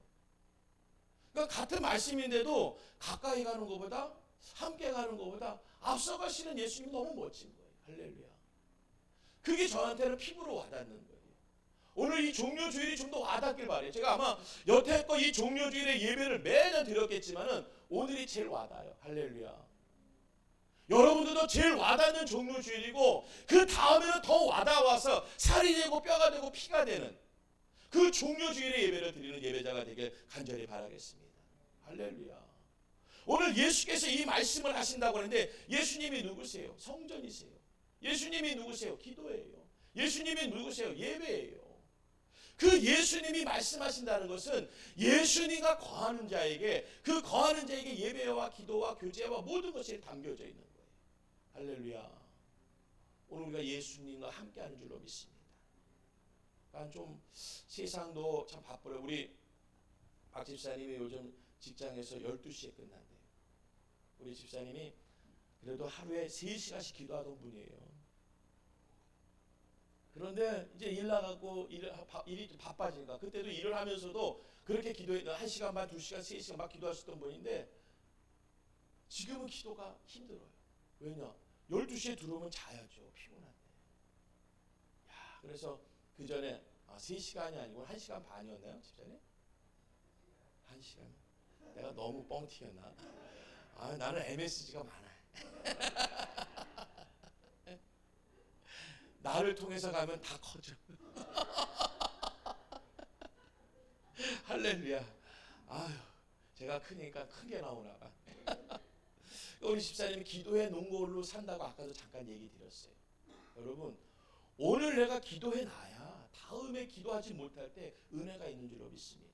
그러니까 같은 말씀인데도 가까이 가는 것보다 함께 가는 것보다 앞서가시는 예수님이 너무 멋진 거예요. 할렐루야. 그게 저한테는 피부로 와닿는 거예요. 오늘 이 종료주일이 좀 더 와닿길 바래요. 제가 아마 여태껏 이 종료주일의 예배를 매년 드렸겠지만은 오늘이 제일 와닿아요. 할렐루야. 여러분들도 제일 와닿는 종료주일이고 그 다음에는 더 와닿아서 살이 되고 뼈가 되고 피가 되는 그 종료주일의 예배를 드리는 예배자가 되길 간절히 바라겠습니다. 할렐루야. 오늘 예수께서 이 말씀을 하신다고 하는데 예수님이 누구세요? 성전이세요. 예수님이 누구세요? 기도예요. 예수님이 누구세요? 예배예요. 그 예수님이 말씀하신다는 것은 예수님과 거하는 자에게 그 거하는 자에게 예배와 기도와 교제와 모든 것이 담겨져 있는 거예요. 할렐루야. 오늘 우리가 예수님과 함께하는 줄로 믿습니다. 그러니까 좀 세상도 참 바쁘요. 우리 박 집사님이 요즘 직장에서 12시에 끝난대요. 우리 집사님이 그래도 하루에 3시간씩 기도하던 분이에요. 그런데 이제 일 나가고 일이 좀 바빠지니까 그때도 일을 하면서도 그렇게 기도해 1시간 반, 2시간, 3시간 막 기도하셨던 분인데 지금은 기도가 힘들어요. 왜냐? 12시에 들어오면 자야죠. 피곤한데. 야, 그래서 그 전에 3시간이 아니고 1시간 반이었나요? 집사님? 1시간. 내가 너무 뻥 튀겼나? 나는 MSG가 많아요. 나를 통해서 가면 다 커져. 할렐루야. 아유, 제가 크니까 크게 나오나 봐. 우리 집사님이 기도해 놓은 걸로 산다고 아까도 잠깐 얘기 드렸어요. 여러분, 오늘 내가 기도해 놔야 다음에 기도하지 못할 때 은혜가 있는 줄로 믿습니다.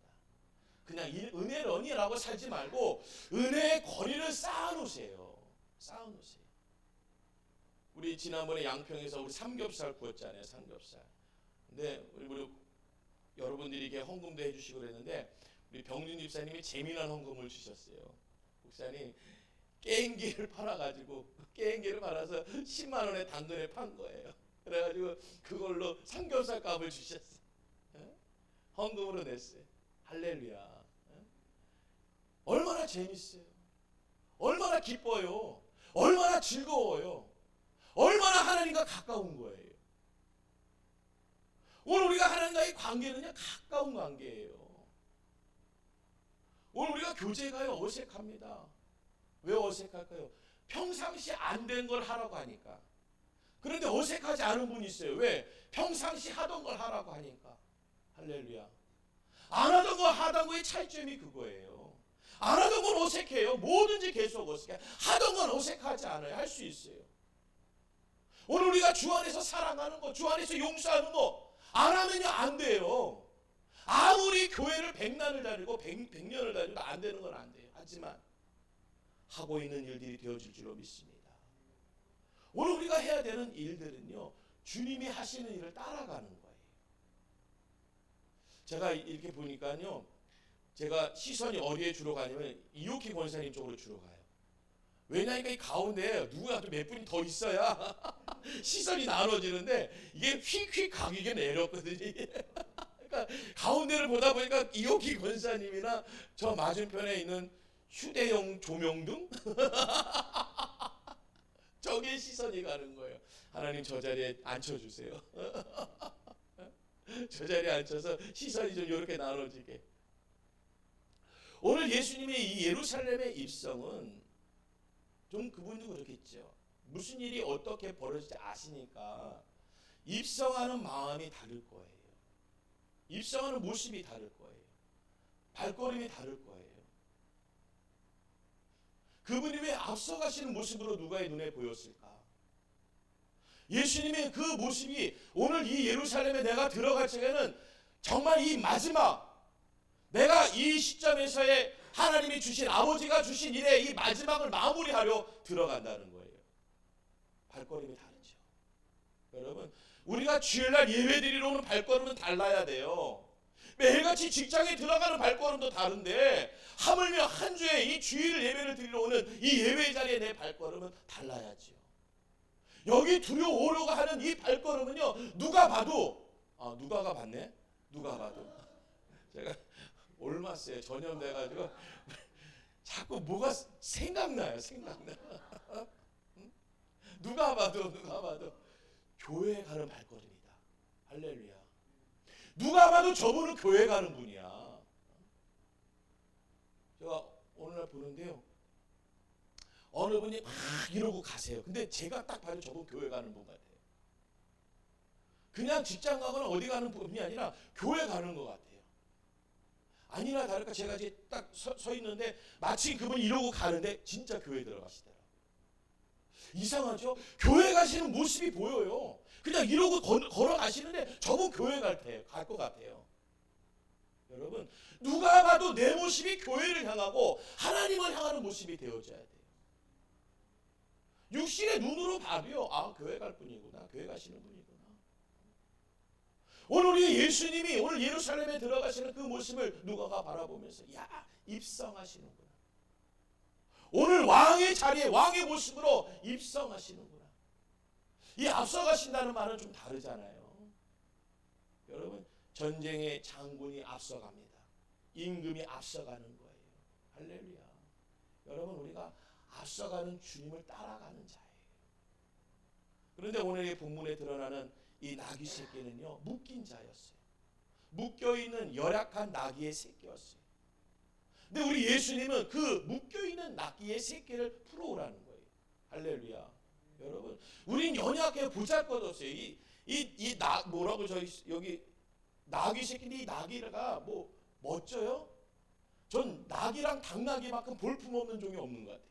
그냥 은혜런이라고 살지 말고 은혜의 거리를 쌓아놓으세요. 쌓아놓으세요. 우리 지난번에 양평에서 우리 삼겹살 구웠잖아요. 삼겹살. 근데 우리 여러분들이 이게 헌금도 해주시고 그랬는데 우리 병준 집사님이 재미난 헌금을 주셨어요. 목사님 게임기를 팔아가지고 게임기를 팔아서 10만 원에 당근에 판 거예요. 그래가지고 그걸로 삼겹살 값을 주셨어요. 헌금으로 냈어요. 할렐루야. 얼마나 재밌어요. 얼마나 기뻐요. 얼마나 즐거워요. 얼마나 하나님과 가까운 거예요. 오늘 우리가 하나님과의 관계는요 가까운 관계예요. 오늘 우리가 교제가요 어색합니다. 왜 어색할까요? 평상시 안 된 걸 하라고 하니까. 그런데 어색하지 않은 분이 있어요. 왜? 평상시 하던 걸 하라고 하니까. 할렐루야. 안 하던 거 하던 거의 차이점이 그거예요. 안 하던 건 어색해요. 뭐든지 계속 어색해. 하던 건 어색하지 않아요. 할 수 있어요. 오늘 우리가 주 안에서 사랑하는 거, 주 안에서 용서하는 거 안 하면요 안 돼요. 아무리 교회를 100년을 다니고 100년을 다니도 안 되는 건 안 돼요. 하지만 하고 있는 일들이 되어질 줄로 믿습니다. 오늘 우리가 해야 되는 일들은요 주님이 하시는 일을 따라가는 거예요. 제가 이렇게 보니까요 제가 시선이 어디에 주로 가냐면 이옥희 권사님 쪽으로 주로 가요. 왜냐니까 이 가운데 누구야 또 몇 분이 더 있어야 시선이 나눠지는데 이게 휙휙 가기게 내렸거든요. 그러니까 가운데를 보다 보니까 이옥희 권사님이나 저 맞은편에 있는 휴대용 조명등 저기에 시선이 가는 거예요. 하나님 저 자리에 앉혀주세요. 저 자리에 앉혀서 시선이 좀 이렇게 나눠지게. 오늘 예수님의 이 예루살렘의 입성은 좀 그분도 그렇겠죠. 무슨 일이 어떻게 벌어질지 아시니까 입성하는 마음이 다를 거예요. 입성하는 모습이 다를 거예요. 발걸음이 다를 거예요. 그분이 왜 앞서가시는 모습으로 누가의 눈에 보였을까? 예수님의 그 모습이 오늘 이 예루살렘에 내가 들어갈 적에는 정말 이 마지막, 내가 이 시점에서의 하나님이 주신, 아버지가 주신 일의 이 마지막을 마무리하려 들어간다는 거예요. 발걸음이 다르죠. 여러분, 우리가 주일날 예배 드리러 오는 발걸음은 달라야 돼요. 매일같이 직장에 들어가는 발걸음도 다른데 하물며 한 주에 이 주일 예배를 드리러 오는 이 예배 자리에 내 발걸음은 달라야죠. 여기 들어오려고 하는 이 발걸음은요, 누가 봐도, 누가가 봤네? 누가 봐도. 제가 올마스에 전염돼가지고 자꾸 뭐가 생각나요. 누가 봐도 교회에 가는 발걸음이다. 할렐루야. 누가 봐도 저분은 교회 가는 분이야. 제가 오늘날 보는데요, 어느 분이 막 이러고 가세요. 근데 제가 딱 봐도 저분 교회 가는 분 같아요. 그냥 직장 가거나 어디 가는 분이 아니라 교회 가는 것 같아요. 아니나 다를까 제가 이제 딱 서 있는데 마치 그분이 이러고 가는데 진짜 교회 들어가시더라고요. 이상하죠? 교회 가시는 모습이 보여요. 그냥 이러고 걸어가시는데 저분 교회 갈 것 같아요. 여러분, 누가 봐도 내 모습이 교회를 향하고 하나님을 향하는 모습이 되어져야 돼요. 육신의 눈으로 봐도요, 교회 갈 분이구나, 교회 가시는 분이구나. 오늘 우리 예수님이 오늘 예루살렘에 들어가시는 그 모습을 누가가 바라보면서 입성하시는구나. 오늘 왕의 자리에 왕의 모습으로 입성하시는구나. 이 앞서가신다는 말은 좀 다르잖아요. 여러분, 전쟁의 장군이 앞서갑니다. 임금이 앞서가는 거예요. 할렐루야. 여러분, 우리가 앞서가는 주님을 따라가는 자예요. 그런데 오늘 이 본문에 드러나는 이 나귀 새끼는요, 묶인 자였어요. 묶여있는 열악한 나귀의 새끼였어요. 근데 우리 예수님은 그 묶여있는 나귀의 새끼를 풀어오라는 거예요. 할렐루야. 여러분, 우린 연약해 보잘것없어요. 뭐라고 여기 나귀 새끼인데 이 나귀가 뭐 멋져요? 전 나귀랑 당나귀만큼 볼품없는 종이 없는 것 같아요.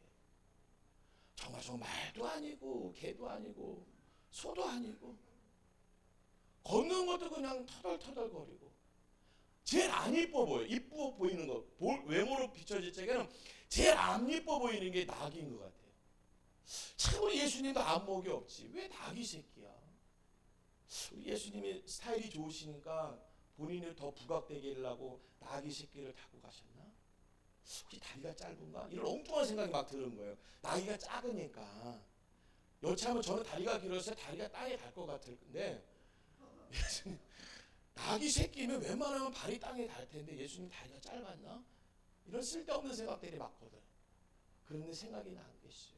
정말 저 말도 아니고 개도 아니고 소도 아니고 걷는 것도 그냥 터덜터덜거리고 제일 안 이뻐 보여요. 이뻐 보이는 거 외모로 비춰질 적에는 제일 안 이뻐 보이는 게 나귀인 것 같아요. 참 우리 예수님도 안목이 없지 왜 나귀 새끼야. 우리 예수님이 스타일이 좋으시니까 본인을 더 부각되게 하려고 나귀 새끼를 타고 가셨나? 혹시 다리가 짧은가? 이런 엉뚱한 생각이 막 드는 거예요. 나귀가 작으니까 여차하면 저는 다리가 길어서 다리가 땅에 닿을 것 같을 건데 예수님 나귀 새끼면 웬만하면 발이 땅에 닿을 텐데 예수님 다리가 짧았나? 이런 쓸데없는 생각들이 많거든. 그런데 생각이 난 게 있어요.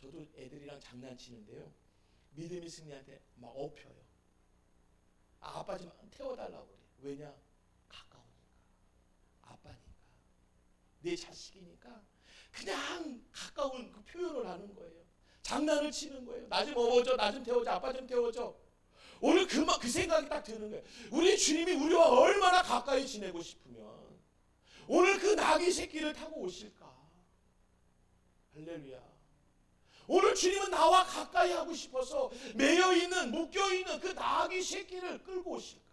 저도 애들이랑 장난치는데요, 믿음이 승리한테 막 엎혀요. 아빠 좀 태워달라고 그래. 왜냐? 가까우니까. 아빠니까. 내 자식이니까 그냥 가까운 그 표현을 하는 거예요. 장난을 치는 거예요. 나 좀 업어줘, 나 좀 태워줘, 아빠 좀 태워줘. 오늘 그 생각이 딱 드는 거예요. 우리 주님이 우리와 얼마나 가까이 지내고 싶으면 오늘 그 나귀 새끼를 타고 오실까? 할렐루야. 오늘 주님은 나와 가까이 하고 싶어서 매여있는 묶여있는 그 나귀 새끼를 끌고 오실까?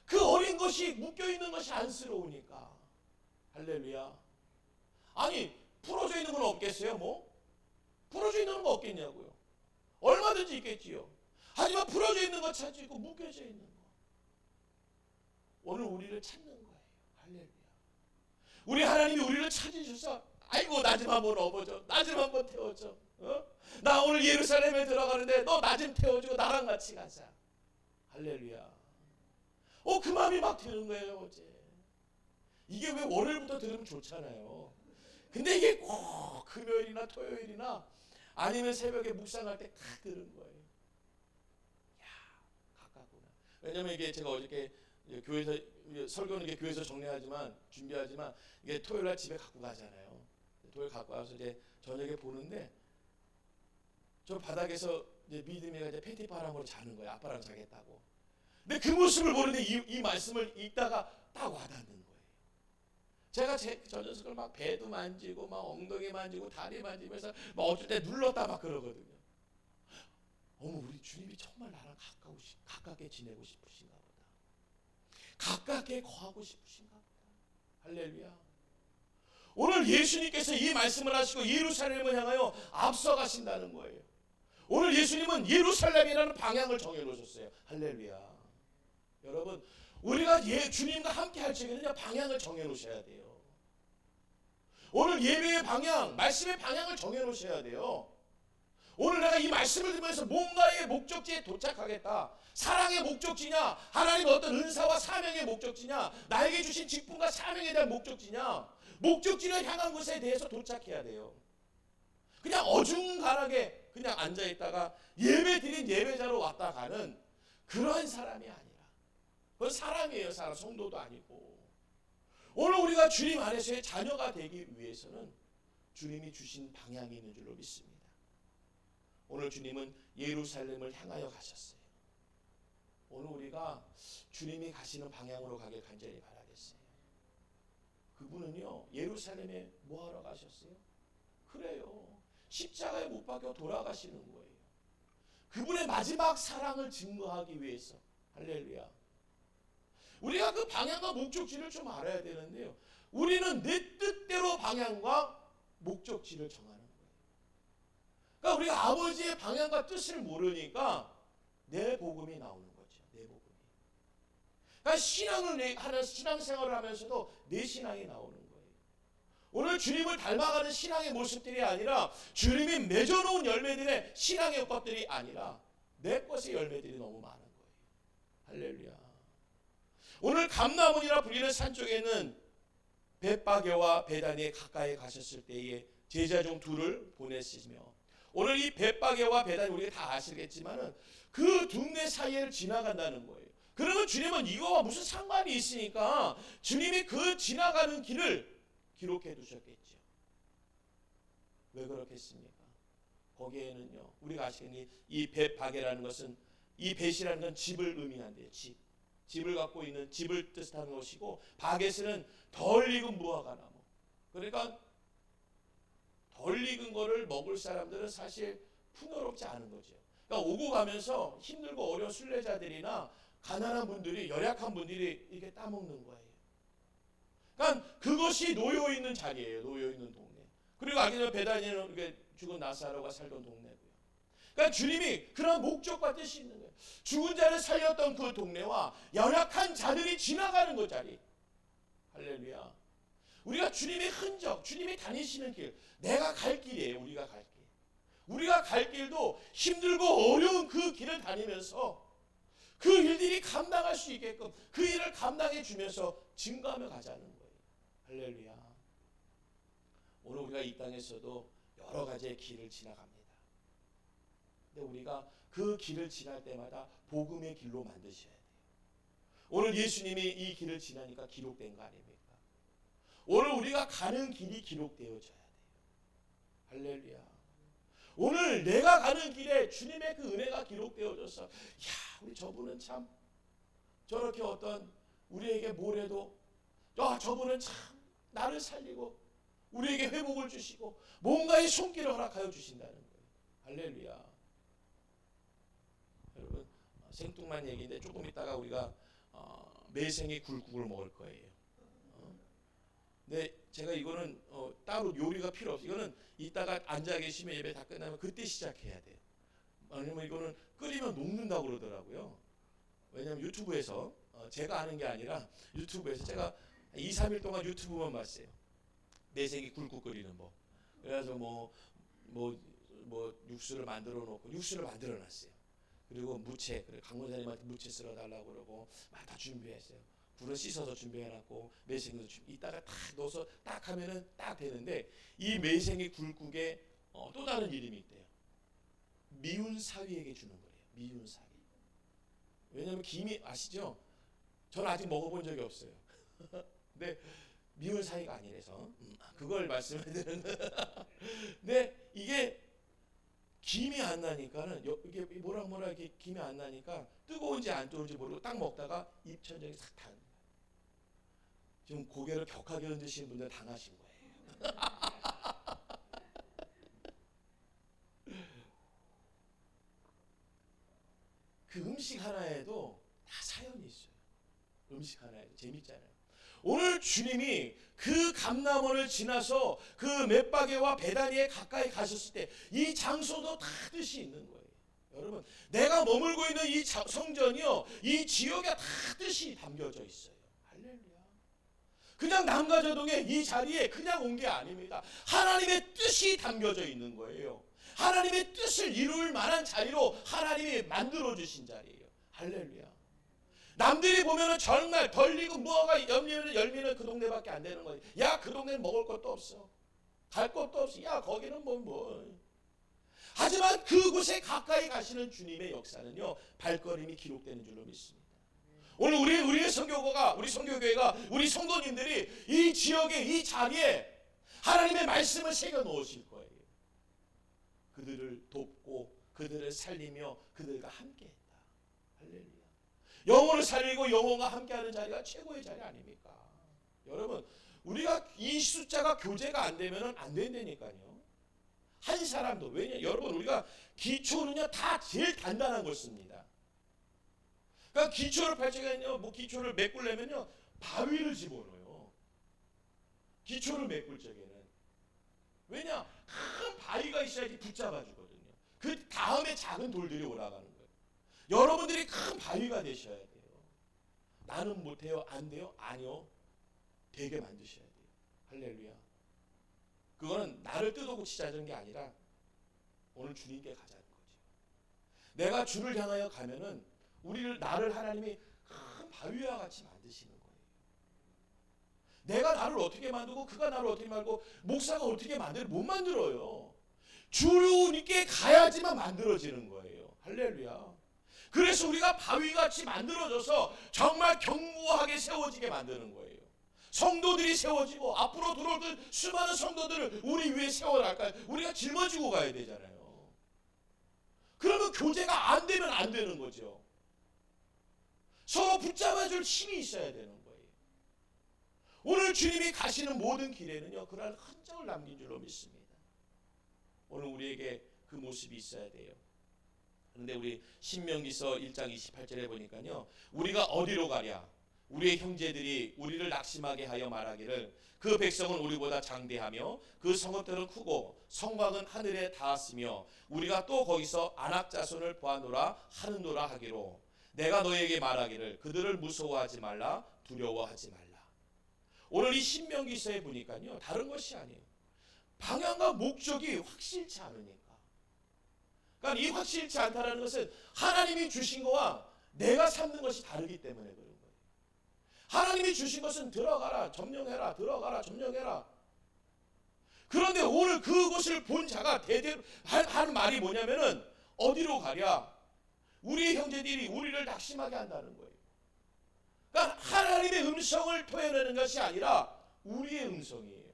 그 어린 것이 묶여있는 것이 안쓰러우니까. 할렐루야. 아니 풀어져 있는 건 없겠어요? 뭐? 풀어져 있는 거 없겠냐고요. 얼마든지 있겠지요. 하지만 풀어져 있는 것 찾고 묶여져 있는 거. 오늘 우리를 찾는 거예요. 할렐루야. 우리 하나님이 우리를 찾으셔서 아이고 나 좀 한번 업어줘, 나 좀 한번 태워줘. 나 오늘 예루살렘에 들어가는데 너 나 좀 태워주고 나랑 같이 가자. 할렐루야. 그 마음이 막 드는 거예요. 어제 이게 왜 월요일부터 들으면 좋잖아요. 근데 이게 꼭 금요일이나 토요일이나 아니면 새벽에 묵상할 때 딱 들은 거예요. 야, 가깝구나. 왜냐면 이게 제가 어저께 교회에서 설교는 이게 교회에서 정리하지만 준비하지만 이게 토요일 날 집에 갖고 가잖아요. 토요일 갖고 와서 이제 저녁에 보는데 저 바닥에서 이제 믿음이가 이제 팬티 바람으로 자는 거예요. 아빠랑 자겠다고. 근데 그 모습을 보는데 이 말씀을 읽다가 딱 와닿는 거예요. 제가 저 녀석을 막 배도 만지고 막 엉덩이 만지고 다리 만지면서 막 어쩔 때 눌렀다 막 그러거든요. 어머, 우리 주님이 정말 나랑 가깝게 지내고 싶으신가 보다. 가깝게 거하고 싶으신가 보다. 할렐루야. 오늘 예수님께서 이 말씀을 하시고 예루살렘을 향하여 앞서가신다는 거예요. 오늘 예수님은 예루살렘이라는 방향을 정해놓으셨어요. 할렐루야. 여러분, 우리가 주님과 함께 할 적에는 방향을 정해놓으셔야 돼요. 오늘 예배의 방향, 말씀의 방향을 정해놓으셔야 돼요. 오늘 내가 이 말씀을 들으면서 뭔가의 목적지에 도착하겠다. 사랑의 목적지냐, 하나님의 어떤 은사와 사명의 목적지냐, 나에게 주신 직분과 사명에 대한 목적지냐, 목적지를 향한 것에 대해서 도착해야 돼요. 그냥 어중간하게 그냥 앉아있다가 예배 드린 예배자로 왔다 가는 그러한 사람이 아니라, 그건 사람이에요. 사람, 성도도 아니고. 오늘 우리가 주님 안에서의 자녀가 되기 위해서는 주님이 주신 방향이 있는 줄로 믿습니다. 오늘 주님은 예루살렘을 향하여 가셨어요. 오늘 우리가 주님이 가시는 방향으로 가길 간절히 바라겠어요. 그분은요, 예루살렘에 뭐하러 가셨어요? 그래요, 십자가에 못 박혀 돌아가시는 거예요. 그분의 마지막 사랑을 증거하기 위해서. 할렐루야. 우리가 그 방향과 목적지를 좀 알아야 되는데요, 우리는 내 뜻대로 방향과 목적지를 정하는 거예요. 그러니까 우리가 아버지의 방향과 뜻을 모르니까 내 복음이 나오는 거죠. 내 복음이. 그러니까 신앙생활을 하면서도 내 신앙이 나오는 거예요. 오늘 주님을 닮아가는 신앙의 모습들이 아니라, 주님이 맺어놓은 열매들의 신앙의 것들이 아니라 내 것의 열매들이 너무 많은 거예요. 할렐루야. 오늘 감람원이라 불리는 산 쪽에는 벳바게와 베다니에 가까이 가셨을 때에 제자 중 둘을 보내시며, 오늘 이 벳바게와 베다니 우리가 다 아시겠지만은 그 동네 사이를 지나간다는 거예요. 그러면 주님은 이거와 무슨 상관이 있으니까 주님이 그 지나가는 길을 기록해 두셨겠죠. 왜 그렇겠습니까? 거기에는요, 우리가 아시겠니, 이 벳바게라는 것은, 이 벳이라는 건 집을 의미한대요. 집을 갖고 있는, 집을 뜻하는 것이고, 바게스는 덜 익은 무화과 나무. 그러니까 덜 익은 거를 먹을 사람들은 사실 풍요롭지 않은 거죠. 그러니까 오고 가면서 힘들고 어려운 순례자들이나 가난한 분들이, 연약한 분들이 이렇게 따먹는 거예요. 그러니까 그것이 놓여 있는 자리예요. 놓여 있는 동네. 그리고 아기는 베다니는 이렇게 죽은 나사로가 살던 동네고요. 그러니까 주님이 그런 목적과 뜻이 있는 거예요. 죽은 자를 살렸던 그 동네와 연약한 자들이 지나가는 그 자리. 할렐루야. 우리가 주님의 흔적, 주님이 다니시는 길, 내가 갈 길이에요. 우리가 갈 길. 우리가 갈 길도 힘들고 어려운 그 길을 다니면서 그 일들이 감당할 수 있게끔 그 일을 감당해 주면서 증거하며 가자는 거예요. 할렐루야. 오늘 우리가 이 땅에서도 여러 가지의 길을 지나갑니다. 근데 우리가 그 길을 지날 때마다 복음의 길로 만드셔야 돼요. 오늘 예수님이 이 길을 지나니까 기록된 거 아닙니까? 오늘 우리가 가는 길이 기록되어져야 돼요. 할렐루야. 오늘 내가 가는 길에 주님의 그 은혜가 기록되어져서, 야, 우리 저분은 참 저렇게 어떤 우리에게 뭘 해도, 야, 저분은 참 나를 살리고 우리에게 회복을 주시고 뭔가의 손길을 허락하여 주신다는 거예요. 할렐루야. 여러분, 생뚱만 얘기인데 조금 있다가 우리가 매생이 굴국을 먹을 거예요. 근데 제가 이거는 따로 요리가 필요 없어요. 이거는 이따가 앉아 계시면 예배 다 끝나면 그때 시작해야 돼요. 왜냐면 이거는 끓이면 녹는다고 그러더라고요. 왜냐면 유튜브에서 제가 아는 게 아니라 유튜브에서 제가 2, 3일 동안 유튜브만 봤어요. 매생이 굴국 끓이는 법. 그래서 뭐 육수를 만들어 놓고 육수를 만들어 놨어요. 그리고 무채, 그리고 강원사님한테 무채 썰어 달라고 그러고 막 다 준비했어요. 굴은 씻어서 준비해놨고 매생이도 이따가 딱 넣어서 딱 하면은 딱 되는데 이 매생이 굴국에 또 다른 이름이 있대요. 미운 사위에게 주는 거예요. 미운 사위. 왜냐하면 김이 아시죠? 저는 아직 먹어본 적이 없어요. 근데 미운 사위가 아니라서 그걸 말씀을 드리는. 근데 이게 김이 안 나니까는 이게 뭐라 이렇게 김이 안 나니까 뜨거운지 안 뜨거운지 모르고 딱 먹다가 입천장이 싹 타는 거예요. 지금 고개를 격하게 흔드시는 분들 당하신 거예요. 그 음식 하나에도 다 사연이 있어요. 음식 하나에도 재밌잖아요. 오늘 주님이 그 감람원을 지나서 그 벳바게와 베다니에 가까이 가셨을 때 이 장소도 다 뜻이 있는 거예요. 여러분, 내가 머물고 있는 이 성전이요, 이 지역에 다 뜻이 담겨져 있어요. 할렐루야. 그냥 남가저동에 이 자리에 그냥 온 게 아닙니다. 하나님의 뜻이 담겨져 있는 거예요. 하나님의 뜻을 이룰 만한 자리로 하나님이 만들어 주신 자리예요. 할렐루야. 남들이 보면은 정말 덜리고 무화과 열매는 그 동네밖에 안 되는 거예요. 야, 그 동네는 먹을 것도 없어. 갈 것도 없어. 야, 거기는 뭐. 하지만 그곳에 가까이 가시는 주님의 역사는요, 발걸음이 기록되는 줄로 믿습니다. 오늘 우리의 선교가, 우리 선교교회가, 우리 성도님들이 이 지역에, 이 자리에 하나님의 말씀을 새겨 놓으실 거예요. 그들을 돕고 그들을 살리며 그들과 함께했다. 할렐루야. 영혼을 살리고 영혼과 함께하는 자리가 최고의 자리 아닙니까? 여러분, 우리가 이 숫자가 교제가 안 되면 안 된다니까요. 한 사람도. 왜냐, 여러분, 우리가 기초는요 다 제일 간단한 걸 씁니다. 그러니까 기초를 펼치면요, 뭐 기초를 메꾸려면요 바위를 집어넣어요. 기초를 메꿀 적에는. 왜냐, 큰 바위가 있어야지 붙잡아주거든요. 그 다음에 작은 돌들이 올라가는 거예요. 여러분들이 큰 바위가 되셔야 돼요. 나는 못해요, 안 돼요, 아니요, 되게 만드셔야 돼요. 할렐루야. 그거는 나를 뜯어고치자는 게 아니라 오늘 주님께 가자는 거죠. 내가 주를 향하여 가면은 나를 하나님이 큰 바위와 같이 만드시는 거예요. 내가 나를 어떻게 만들고 그가 나를 어떻게 만들고 목사가 어떻게 못 만들어요. 주님께 가야지만 만들어지는 거예요. 할렐루야. 그래서 우리가 바위같이 만들어져서 정말 견고하게 세워지게 만드는 거예요. 성도들이 세워지고 앞으로 들어올 수많은 성도들을 우리 위에 세워날까, 우리가 짊어지고 가야 되잖아요. 그러면 교제가 안 되면 안 되는 거죠. 서로 붙잡아줄 힘이 있어야 되는 거예요. 오늘 주님이 가시는 모든 길에는요, 그러한 흔적을 남긴 줄로 믿습니다. 오늘 우리에게 그 모습이 있어야 돼요. 그런데 우리 신명기서 1장 28절에 보니까요, 우리가 어디로 가랴? 우리의 형제들이 우리를 낙심하게 하여 말하기를 그 백성은 우리보다 장대하며 그 성읍들은 크고 성곽은 하늘에 닿았으며 우리가 또 거기서 아낙 자손을 보아노라 하는도라 하기로 내가 너에게 말하기를 그들을 무서워하지 말라, 두려워하지 말라. 오늘 이 신명기서에 보니까요, 다른 것이 아니에요. 방향과 목적이 확실치 않으니까. 그러니까 이 확실치 않다라는 것은 하나님이 주신 거와 내가 삼는 것이 다르기 때문에 그런 거예요. 하나님이 주신 것은 들어가라, 점령해라, 들어가라, 점령해라. 그런데 오늘 그곳을 본 자가 대대로 하는 말이 뭐냐면은 어디로 가랴? 우리의 형제들이 우리를 낙심하게 한다는 거예요. 그러니까 하나님의 음성을 표현하는 것이 아니라 우리의 음성이에요.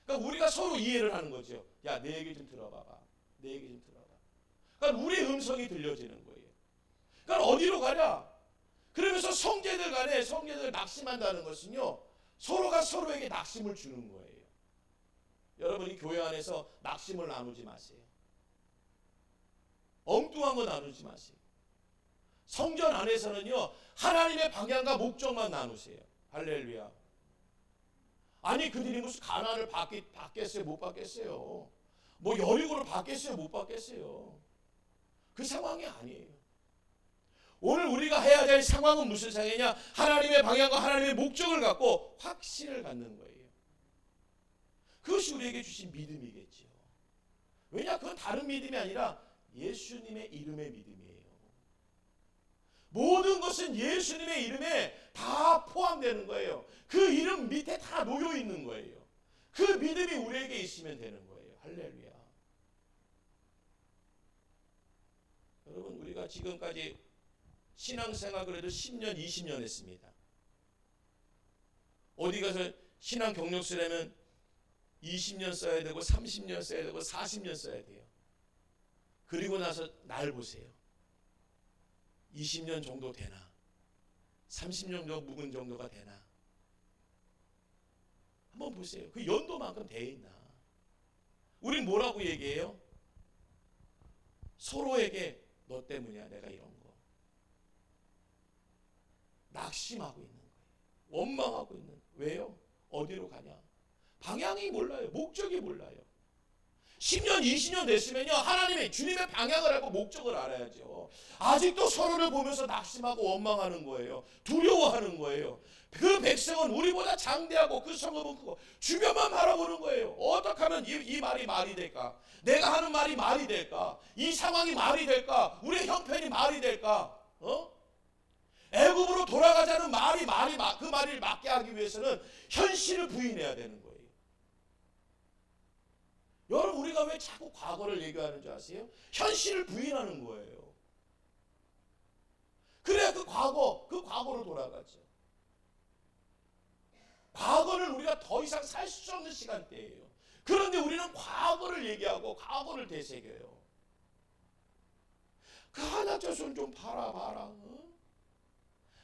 그러니까 우리가 서로 이해를 하는 거죠. 야, 내 얘기 좀 들어봐봐. 내 얘기 좀 들어봐. 그러니까 우리의 음성이 들려지는 거예요. 그러니까 어디로 가랴? 그러면서 성제들 간에 성제들 낙심한다는 것은요, 서로가 서로에게 낙심을 주는 거예요. 여러분이 교회 안에서 낙심을 나누지 마세요. 엉뚱한 거 나누지 마세요. 성전 안에서는요, 하나님의 방향과 목적만 나누세요. 할렐루야. 아니, 그들이 무슨 가나안을 받겠어요? 못 받겠어요? 뭐 여리고를 받겠어요? 못 받겠어요? 그 상황이 아니에요. 오늘 우리가 해야 될 상황은 무슨 상황이냐? 하나님의 방향과 하나님의 목적을 갖고 확신을 갖는 거예요. 그것이 우리에게 주신 믿음이겠죠. 왜냐? 그건 다른 믿음이 아니라 예수님의 이름의 믿음이에요. 모든 것은 예수님의 이름에 다 포함되는 거예요. 그 이름 밑에 다 놓여 있는 거예요. 그 믿음이 우리에게 있으면 되는 거예요. 할렐루야. 여러분, 우리가 지금까지 신앙생활 그래도 10년, 20년 했습니다. 어디 가서 신앙 경력서라면 20년 써야 되고 30년 써야 되고 40년 써야 돼요. 그리고 나서 날 보세요. 20년 정도 되나? 30년 정도 묵은 정도가 되나? 한번 보세요. 그 연도만큼 돼 있나? 우린 뭐라고 얘기해요? 서로에게 너 때문이야 내가 이런 거. 낙심하고 있는 거예요. 원망하고 있는 거예요. 왜요? 어디로 가냐? 방향이 몰라요. 목적이 몰라요. 10년, 20년 됐으면요, 하나님의 주님의 방향을 알고 목적을 알아야죠. 아직도 서로를 보면서 낙심하고 원망하는 거예요. 두려워하는 거예요. 그 백성은 우리보다 장대하고 그 성읍은 크고 주변만 바라보는 거예요. 어떻게 하면 이 말이 말이 될까? 내가 하는 말이 말이 될까? 이 상황이 말이 될까? 우리의 형편이 말이 될까? 애굽으로 돌아가자는 그 말을 맞게 하기 위해서는 현실을 부인해야 되는 거예요. 여러분, 우리가 왜 자꾸 과거를 얘기하는 줄 아세요? 현실을 부인하는 거예요. 그래야 그 과거로 돌아가죠. 과거를 우리가 더 이상 살 수 없는 시간대예요. 그런데 우리는 과거를 얘기하고 과거를 되새겨요. 그 하나 자손 좀 봐라.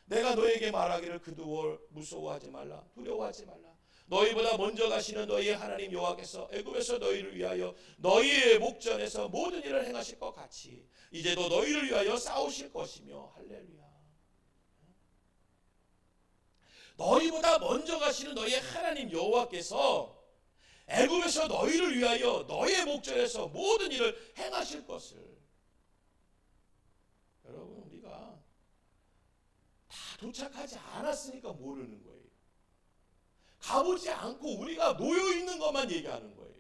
내가 너에게 말하기를 그두올 무서워하지 말라, 두려워하지 말라. 너희보다 먼저 가시는 너희의 하나님 여호와께서 애굽에서 너희를 위하여 너희의 목전에서 모든 일을 행하실 것 같이 이제도 너희를 위하여 싸우실 것이며. 할렐루야. 너희보다 먼저 가시는 너희의 하나님 여호와께서 애굽에서 너희를 위하여 너희의 목전에서 모든 일을 행하실 것을. 여러분, 우리가 다 도착하지 않았으니까 모르는 거예요. 가보지 않고 우리가 놓여있는 것만 얘기하는 거예요.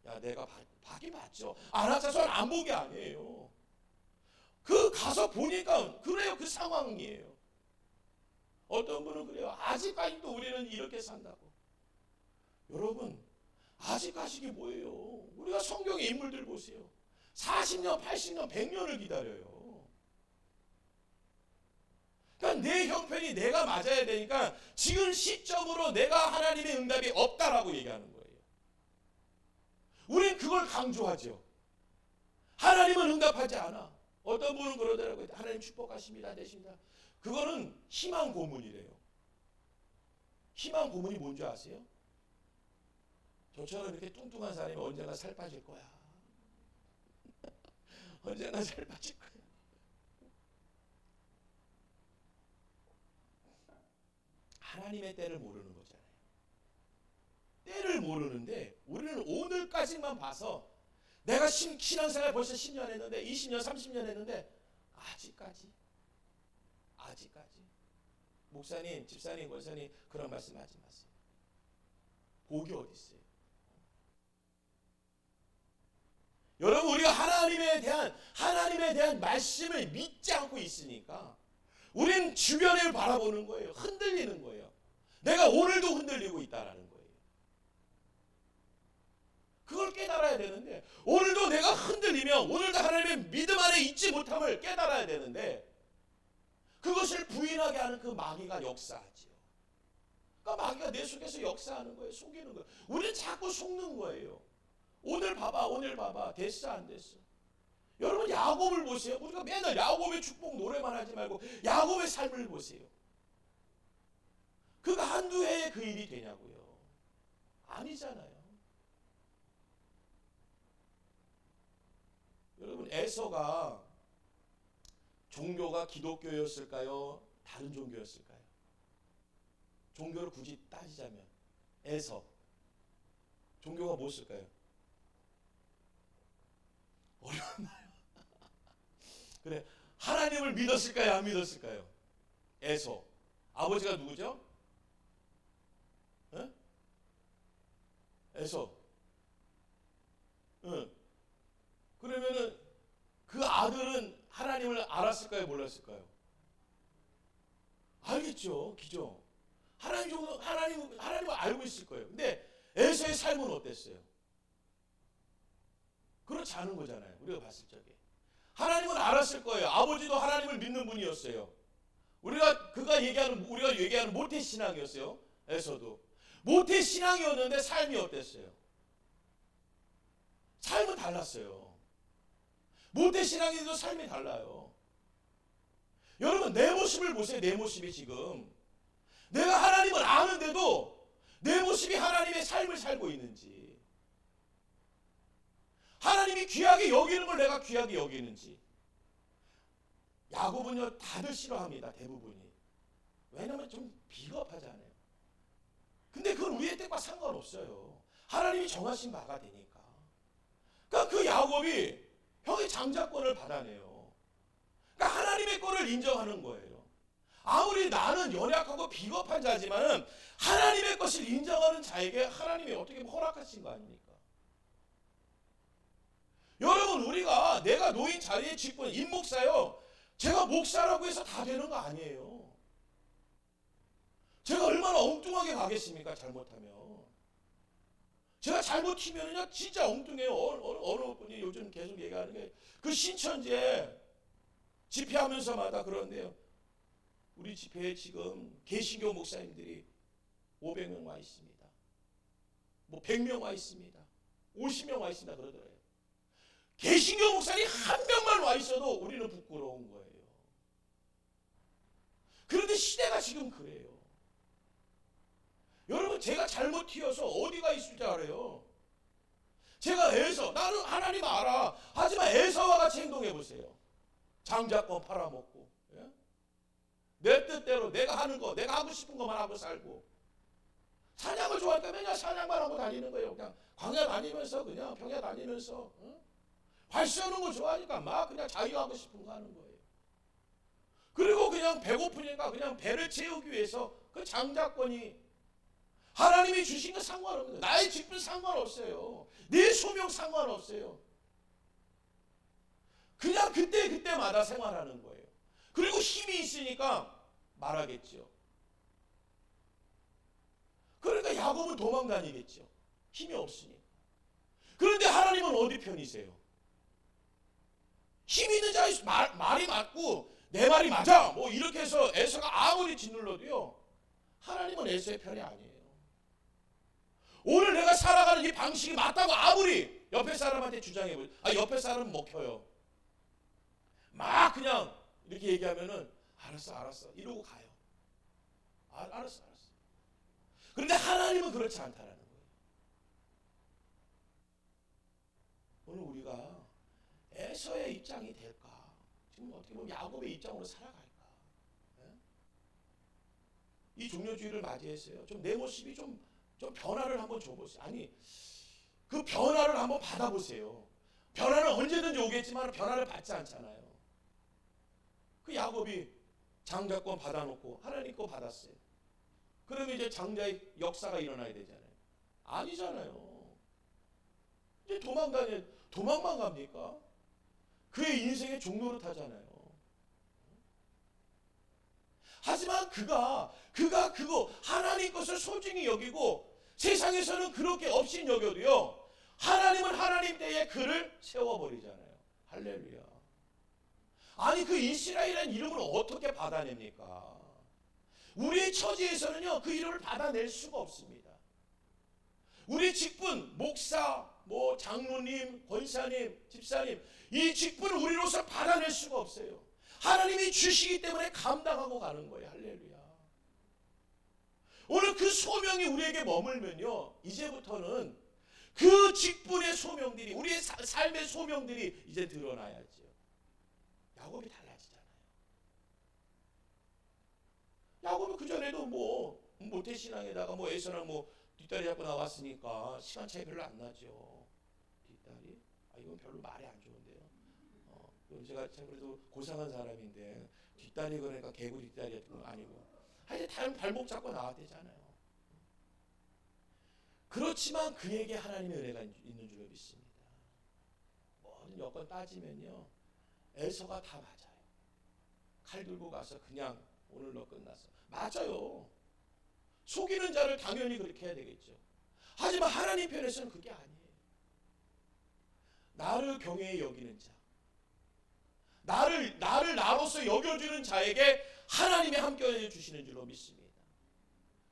야, 내가 봤긴 봤죠. 아나자손 안 본 게 아니에요. 그 가서 보니까 그래요. 그 상황이에요. 어떤 분은 그래요. 아직까지도 우리는 이렇게 산다고. 여러분, 아직까지 뭐예요? 우리가 성경의 인물들 보세요. 40년, 80년, 100년을 기다려요. 그러니까 내 형편이 내가 맞아야 되니까 지금 시점으로 내가 하나님의 응답이 없다라고 얘기하는 거예요. 우린 그걸 강조하죠. 하나님은 응답하지 않아. 어떤 분은 그러더라고요. 하나님 축복하십니다, 되십니다. 그거는 희망 고문이래요. 희망 고문이 뭔지 아세요? 저처럼 이렇게 뚱뚱한 사람이 언젠가 살 빠질 거야. 언젠가 살 빠질 거야. 하나님의 때를 모르는 거잖아요. 때를 모르는데 우리는 오늘까지만 봐서 내가 신앙생활 벌써 10년 했는데 20년 30년 했는데 아직까지 목사님, 집사님, 권사님 그런 말씀하지 마세요. 복이 어디 있어요? 여러분, 우리가 하나님에 대한 말씀을 믿지 않고 있으니까 우린 주변을 바라보는 거예요. 흔들리는 거예요. 내가 오늘도 흔들리고 있다라는 거예요. 그걸 깨달아야 되는데 오늘도 내가 흔들리면 오늘도 하나님의 믿음 안에 있지 못함을 깨달아야 되는데 그것을 부인하게 하는 그 마귀가 역사하지요. 그러니까 마귀가 내 속에서 역사하는 거예요. 속이는 거예요. 우리는 자꾸 속는 거예요. 오늘 봐봐. 됐어 안 됐어. 여러분, 야곱을 보세요. 우리가 맨날 야곱의 축복 노래만 하지 말고 야곱의 삶을 보세요. 그가 한두 해에 그 일이 되냐고요. 아니잖아요. 여러분, 에서가 종교가 기독교였을까요? 다른 종교였을까요? 종교를 굳이 따지자면 에서 종교가 무엇일까요? 어려웠나요? 그래, 하나님을 믿었을까요? 안 믿었을까요? 에서. 아버지가 누구죠? 에? 에서. 응. 그러면은 그 아들은 하나님을 알았을까요? 몰랐을까요? 알겠죠, 기죠. 하나님을 알고 있을 거예요. 근데 에서의 삶은 어땠어요? 그렇지 않은 거잖아요. 우리가 봤을 적에 하나님은 알았을 거예요. 아버지도 하나님을 믿는 분이었어요. 우리가 얘기하는 모태 신앙이었어요. 에서도 모태 신앙이었는데 삶이 어땠어요? 삶은 달랐어요. 모태 신앙인도 삶이 달라요. 여러분 내 모습을 보세요. 내 모습이 지금 내가 하나님을 아는데도 내 모습이 하나님의 삶을 살고 있는지, 하나님이 귀하게 여기는 걸 내가 귀하게 여기는지. 야곱은요 다들 싫어합니다. 대부분이. 왜냐면 좀 비겁하잖아요. 근데 그건 우리의 뜻과 상관없어요. 하나님이 정하신 바가 되니까. 그러니까 그 야곱이 형의 장자권을 받아내요. 그러니까 하나님의 거를 인정하는 거예요. 아무리 나는 연약하고 비겁한 자지만은 하나님의 것을 인정하는 자에게 하나님이 어떻게 허락하신 거 아닙니까? 여러분 우리가 내가 놓인 자리에 직분 임목사요. 제가 목사라고 해서 다 되는 거 아니에요. 제가 얼마나 엉뚱하게 가겠습니까? 잘못하면. 제가 잘못 튀면은요 진짜 엉뚱해요. 어느 분이 요즘 계속 얘기하는 게 그 신천지에 집회하면서마다 그런데요. 우리 집회에 지금 개신교 목사님들이 500명 와 있습니다. 뭐 100명 와 있습니다. 50명 와 있습니다. 그러더래요. 개신교 목사님 한 명만 와 있어도 우리는 부끄러운 거예요. 그런데 시대가 지금 그래요. 여러분 제가 잘못 튀어서 어디가 있을 줄 알아요? 제가 나는 하나님 알아. 하지만 에서와 같이 행동해 보세요. 장자권 팔아먹고, 예? 내 뜻대로 내가 하는 거, 내가 하고 싶은 것만 하고 살고, 사냥을 좋아하니까 맨날 사냥만 하고 다니는 거예요. 그냥 광야 다니면서, 그냥 평야 다니면서, 활 쏘는 거 좋아하니까 막 그냥 자기가 하고 싶은 거 하는 거예요. 그리고 그냥 배고프니까 그냥 배를 채우기 위해서 그 장자권이, 하나님이 주신 거 상관없는 거예요. 나의 직분 상관없어요. 내 소명 상관없어요. 그냥 그때마다 생활하는 거예요. 그리고 힘이 있으니까 말하겠죠. 그러니까 야곱은 도망다니겠죠. 힘이 없으니까. 그런데 하나님은 어디 편이세요? 힘 있는 자의 말이 맞고 내 말이 맞아 뭐 이렇게 해서 에서가 아무리 짓눌러도요 하나님은 에서의 편이 아니에요. 오늘 내가 살아가는 이 방식이 맞다고 아무리 옆에 사람한테 주장해보죠. 옆에 사람은 먹혀요. 막 그냥 이렇게 얘기하면은 알았어 이러고 가요. 알았어. 그런데 하나님은 그렇지 않다라는 거예요. 오늘 우리가 에서의 입장이 될까? 지금 어떻게 보면 야곱의 입장으로 살아갈까? 이 종료주의를 맞이했어요. 좀 내 모습이 좀 변화를 한번 줘보세요. 아니 그 변화를 한번 받아보세요. 변화는 언제든지 오겠지만 변화를 받지 않잖아요. 그 야곱이 장자권 받아놓고 하나님 거 받았어요. 그러면 이제 장자의 역사가 일어나야 되잖아요. 아니잖아요. 이제 도망만 갑니까? 그의 인생의 종로를 타잖아요. 하지만 그가 그거 하나님 것을 소중히 여기고 세상에서는 그렇게 없인 여겨도요 하나님은 하나님 때에 그를 세워버리잖아요. 할렐루야. 아니 그 이스라엘이라는 이름을 어떻게 받아냅니까? 우리의 처지에서는요 그 이름을 받아낼 수가 없습니다. 우리 직분 목사 뭐 장로님 권사님 집사님 이 직분을 우리로서 받아낼 수가 없어요. 하나님이 주시기 때문에 감당하고 가는 거예요. 할렐루야. 오늘 그 소명이 우리에게 머물면요 이제부터는 그 직분의 소명들이 우리의 삶의 소명들이 이제 드러나야죠. 야곱이 달라지잖아요. 야곱은 그전에도 뭐 모태신앙에다가 뭐 에서랑 뭐 뒷다리 잡고 나왔으니까 시간 차이 별로 안 나죠. 뒷다리? 이건 별로 말이 안 좋은데요. 제가 참 그래도 고상한 사람인데 뒷다리 그러니까 개구리 뒷다리 같은 건 아니고 하여튼 다른 발목 잡고 나왔대잖아요. 그렇지만 그에게 하나님의 은혜가 있는 줄로 믿습니다. 모든 여건 따지면요 에서가 다 맞아요. 칼 들고 가서 그냥 오늘로 끝났어. 맞아요. 속이는 자를 당연히 그렇게 해야 되겠죠. 하지만 하나님 편에서는 그게 아니에요. 나를 경외히 여기는 자, 나를 나로서 여겨주는 자에게 하나님이 함께 주시는 줄로 믿습니다.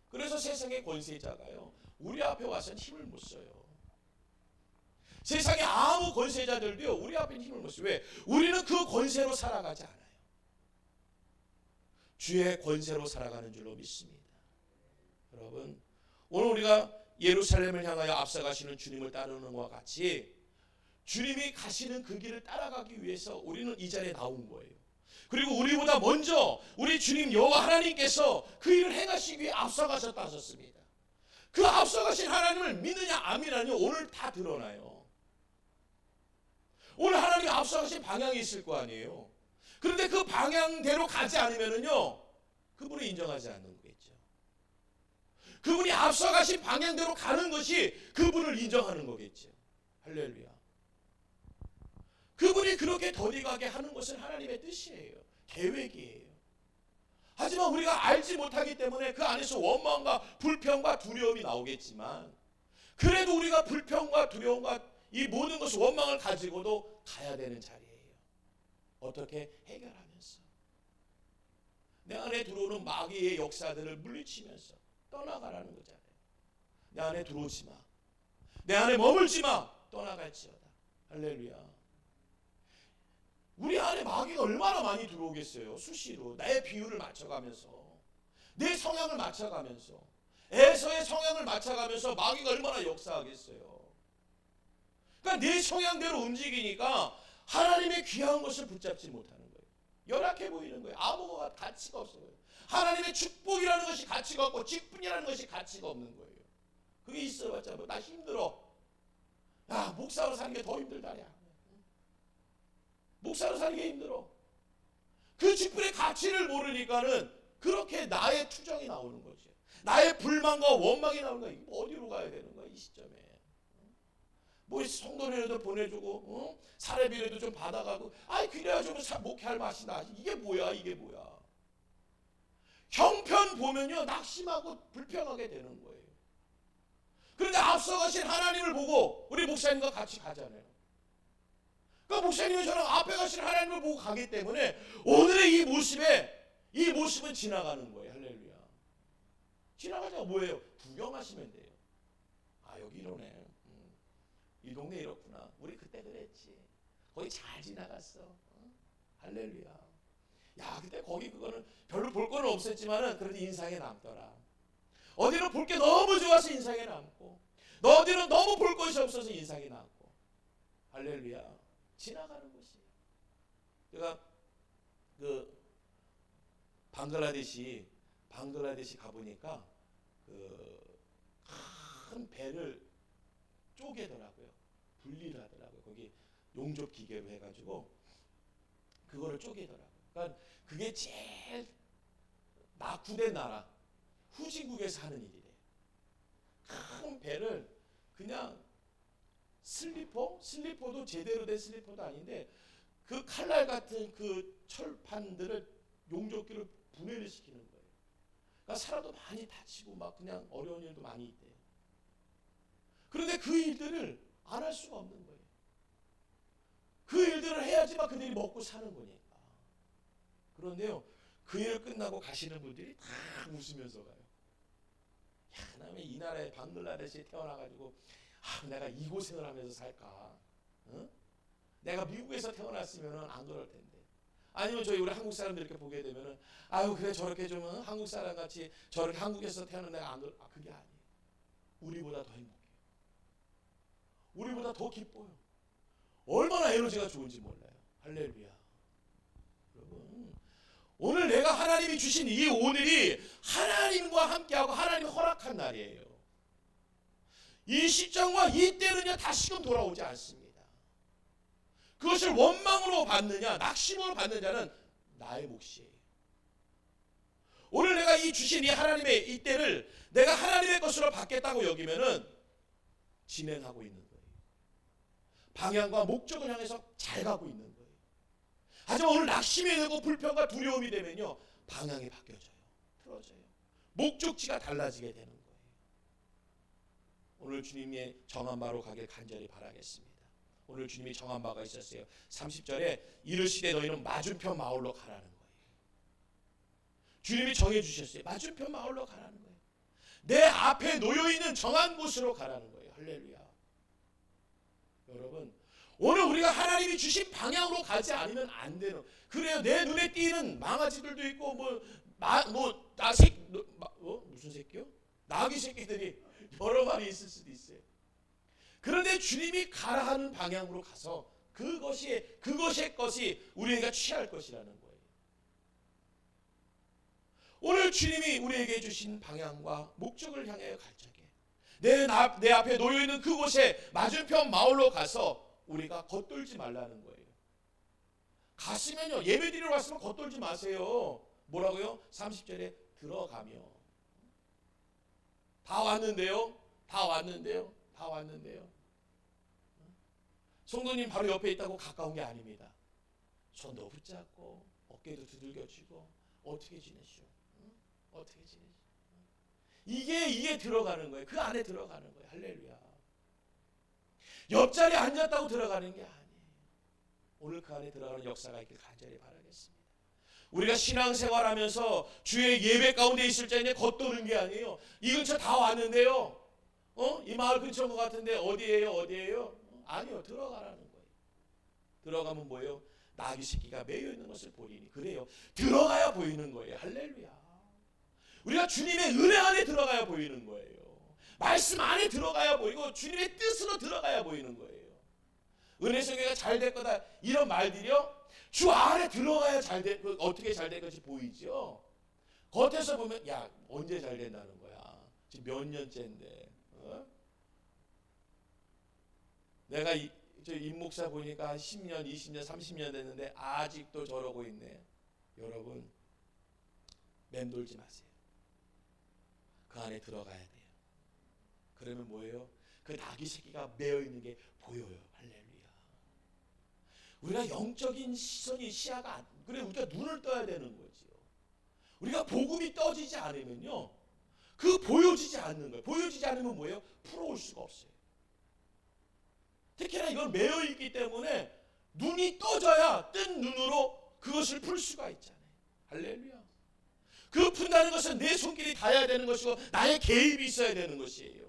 그래서 세상의 권세자가요, 우리 앞에 와서는 힘을 못 써요. 세상의 아무 권세자들도요, 우리 앞에는 힘을 못 써요. 왜? 우리는 그 권세로 살아가지 않아요. 주의 권세로 살아가는 줄로 믿습니다. 여러분, 오늘 우리가 예루살렘을 향하여 앞서가시는 주님을 따르는 것과 같이 주님이 가시는 그 길을 따라가기 위해서 우리는 이 자리에 나온 거예요. 그리고 우리보다 먼저 우리 주님 여호와 하나님께서 그 일을 행하시기 위해 앞서가셨다 하셨습니다. 그 앞서가신 하나님을 믿느냐 안 믿느냐 오늘 다 드러나요. 오늘 하나님이 앞서가신 방향이 있을 거 아니에요. 그런데 그 방향대로 가지 않으면은요, 그분을 인정하지 않는 거겠죠. 그분이 앞서가신 방향대로 가는 것이 그분을 인정하는 거겠죠. 할렐루야. 그분이 그렇게 더디가게 하는 것은 하나님의 뜻이에요. 계획이에요. 하지만 우리가 알지 못하기 때문에 그 안에서 원망과 불평과 두려움이 나오겠지만, 그래도 우리가 불평과 두려움과 이 모든 것을 원망을 가지고도 가야 되는 자리예요. 어떻게? 해결하면서 내 안에 들어오는 마귀의 역사들을 물리치면서 떠나가라는 거잖아요. 내 안에 들어오지 마, 내 안에 머물지 마, 떠나갈지어다. 할렐루야. 우리 안에 마귀가 얼마나 많이 들어오겠어요. 수시로 나의 비율을 맞춰가면서, 내 성향을 맞춰가면서, 에서의 성향을 맞춰가면서 마귀가 얼마나 역사하겠어요. 그러니까 내 성향대로 움직이니까 하나님의 귀한 것을 붙잡지 못하는 거예요. 열악해 보이는 거예요. 아무거나 가치가 없어요. 하나님의 축복이라는 것이 가치가 없고 직분이라는 것이 가치가 없는 거예요. 그게 있어봤자 뭐 나 힘들어. 야, 목사로 사는 게 더 힘들다냐. 목사로 사는 게 힘들어. 그 직분의 가치를 모르니까는 그렇게 나의 투정이 나오는 거죠. 나의 불만과 원망이 나오는 거야. 어디로 가야 되는 거야 이 시점에. 뭐 성도네라도 보내주고, 사례비라도 좀 받아가고, 아이 그래야 좀 목회할 맛이 나. 이게 뭐야, 이게 뭐야. 형편 보면요, 낙심하고 불평하게 되는 거예요. 그런데 앞서가신 하나님을 보고 우리 목사님과 같이 가잖아요. 그러니까 목사님은 저는 앞에 가신 하나님을 보고 가기 때문에 오늘의 이 모습은 지나가는 거예요. 할렐루야. 지나가자가 뭐예요? 구경하시면 돼요. 아, 여기 이러네. 이 동네 이렇구나. 우리 그때 그랬지. 거기 잘 지나갔어. 할렐루야. 야, 그때 거기 그거는 별로 볼 거는 없었지만은 그래도 인상에 남더라. 어디는 볼 게 너무 좋아서 인상에 남고, 어디는 너무 볼 것이 없어서 인상에 남고. 할렐루야. 지나가는 것이에요. 제가 그 방글라데시 가보니까 그 큰 배를 쪼개더라고요. 분리를 하더라고요. 거기 용접 기계로 해가지고 그거를 쪼개더라고요. 그러니까 그게 제일 낙후된 나라 후진국에서 하는 일이래요. 큰 배를 그냥 슬리퍼도 제대로 된 슬리퍼도 아닌데 그 칼날 같은 그 철판들을 용접기를 분해를 시키는 거예요. 그러니까 사람도 많이 다치고 막 그냥 어려운 일도 많이 있대요. 그런데 그 일들을 안 할 수가 없는 거예요. 그 일들을 해야지만 그들이 먹고 사는 거니까. 그런데요, 그 일 끝나고 가시는 분들이 다 웃으면서 가요. 야, 그다음에 이 나라에 방글라데시에 태어나가지고 내가 이 고생을 하면서 살까? 응? 내가 미국에서 태어났으면 안 그럴 텐데. 아니면 저희 우리 한국 사람들 이렇게 보게 되면은 아유 그래 저렇게 좀 한국 사람 같이 저렇게 한국에서 태어난 내가 안 그럴. 그게 아니에요. 우리보다 더 행복해요. 우리보다 더 기뻐요. 얼마나 에너지가 좋은지 몰라요. 할렐루야. 여러분, 오늘 내가 하나님이 주신 이 오늘이 하나님과 함께하고 하나님이 허락한 날이에요. 이 시점과 이 때는요 다시금 돌아오지 않습니다. 그것을 원망으로 받느냐 낙심으로 받는 자는 나의 몫이에요. 오늘 내가 이 주신 이 하나님의 이 때를 내가 하나님의 것으로 받겠다고 여기면은 진행하고 있는 거예요. 방향과 목적을 향해서 잘 가고 있는 거예요. 하지만 오늘 낙심이 되고 불평과 두려움이 되면요 방향이 바뀌어져요. 틀어져요. 목적지가 달라지게 되는 거예요. 오늘 주님의 정한 바로 가길 간절히 바라겠습니다. 오늘 주님이 정한 바가 있었어요. 30절에 이르시되 너희는 맞은편 마을로 가라는 거예요. 주님이 정해 주셨어요. 맞은편 마을로 가라는 거예요. 내 앞에 놓여있는 정한 곳으로 가라는 거예요. 할렐루야. 여러분, 오늘 우리가 하나님이 주신 방향으로 가지 않으면 안 되는, 그래요. 내 눈에 띄는 망아지들도 있고 무슨 새끼요? 나귀 새끼들이 여러 마리 있을 수도 있어요. 그런데 주님이 가라 하는 방향으로 가서 그것의 것이 우리가 취할 것이라는 거예요. 오늘 주님이 우리에게 주신 방향과 목적을 향하여 갈 적에 내 앞에 놓여있는 그곳에 맞은편 마을로 가서 우리가 겉돌지 말라는 거예요. 가시면요, 예배드리러 왔으면 겉돌지 마세요. 뭐라고요? 30절에 들어가며. 다 왔는데요. 성도님 바로 옆에 있다고 가까운 게 아닙니다. 손도 붙잡고 어깨도 두들겨주고 어떻게 지내시오? 어떻게 지내시오? 이게 들어가는 거예요. 그 안에 들어가는 거예요. 할렐루야. 옆자리에 앉았다고 들어가는 게 아니에요. 오늘 그 안에 들어가는 역사가 있길 간절히 바라겠습니다. 우리가 신앙생활하면서 주의 예배 가운데 있을 때에 겉도는 게 아니에요. 이 근처 다 왔는데요. 이 마을 근처인 것 같은데 어디예요? 아니요. 들어가라는 거예요. 들어가면 뭐예요? 나귀 새끼가 매여 있는 것을 보리니. 그래요. 들어가야 보이는 거예요. 할렐루야. 우리가 주님의 은혜 안에 들어가야 보이는 거예요. 말씀 안에 들어가야 보이고 주님의 뜻으로 들어가야 보이는 거예요. 은혜 소개가 잘 될 거다 이런 말들이요, 주 안에 들어가야 어떻게 잘 될 것이 보이죠. 겉에서 보면 야 언제 잘 된다는 거야. 지금 몇 년째인데. 내가 저 임목사 보니까 10년, 20년, 30년 됐는데 아직도 저러고 있네. 여러분 맴돌지 마세요. 그 안에 들어가야 돼요. 그러면 뭐예요? 그 나귀 새끼가 매여 있는 게 보여요. 할렐루야. 우리가 영적인 시야가 그래 우리가 눈을 떠야 되는 거지요. 우리가 복음이 떠지지 않으면요, 그 보여지지 않는 거예요. 보여지지 않으면 뭐예요? 풀어올 수가 없어요. 특히나 이건 매여 있기 때문에 눈이 떠져야 뜬 눈으로 그것을 풀 수가 있잖아요. 할렐루야. 그 푼다는 것은 내 손길이 닿아야 되는 것이고 나의 개입이 있어야 되는 것이에요.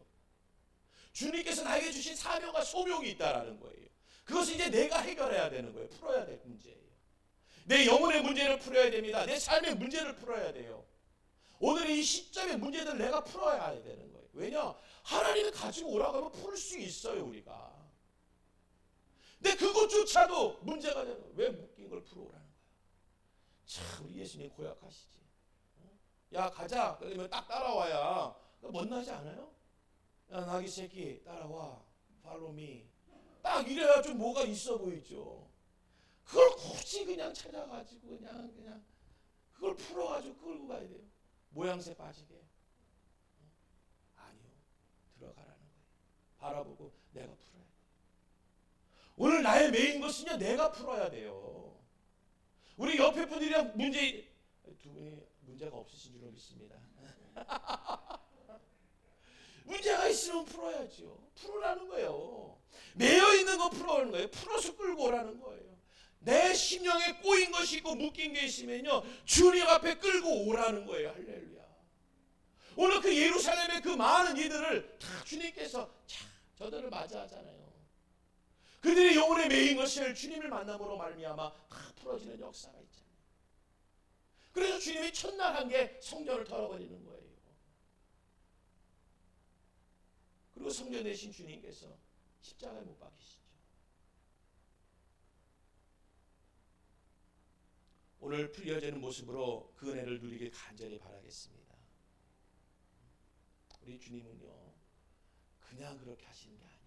주님께서 나에게 주신 사명과 소명이 있다라는 거예요. 그것을 이제 내가 해결해야 되는 거예요. 풀어야 될 문제예요. 내 영혼의 문제를 풀어야 됩니다. 내 삶의 문제를 풀어야 돼요. 오늘의 이 시점의 문제들을 내가 풀어야 되는 거예요. 왜냐? 하나님이 가지고 오라고 하면 풀 수 있어요, 우리가. 근데 그것조차도 문제가 되는 거예요. 왜 묶인 걸 풀어오라는 거예요. 참 우리 예수님 고약하시지. 야 가자. 그러면 딱 따라와야 멋나지 않아요? 야 나귀 새끼 따라와. Follow me. 딱 이래야 좀 뭐가 있어 보이죠. 그걸 굳이 그냥 찾아가지고 그냥 그걸 풀어가지고 끌고 가야 돼요. 모양새 빠지게. 아니요. 들어가라는 거예요. 바라보고 내가 풀어야 돼요. 오늘 나의 메인 것은요, 내가 풀어야 돼요. 우리 옆에 분들이랑 두 분이 문제가 없으신 줄 믿습니다. 문제가 있으면 풀어야죠. 풀으라는 거예요. 매여 있는 거 풀어오는 거예요. 풀어서 끌고 오라는 거예요. 내 심령에 꼬인 것이 있고 묶인 게 있으면요, 주님 앞에 끌고 오라는 거예요. 할렐루야. 오늘 그 예루살렘의 그 많은 이들을 다 주님께서 저들을 맞이하잖아요. 그들의 영혼에 매인 것을 주님을 만남으로 말미암아 다 풀어지는 역사가 있잖아요. 그래서 주님이 첫날 한 게 성전을 털어버리는 거예요. 그리고 성전 대신 주님께서 십자가에 못 박히시죠. 오늘 풀려지는 모습으로 그 은혜를 누리길 간절히 바라겠습니다. 우리 주님은요, 그냥 그렇게 하시는 게 아니에요.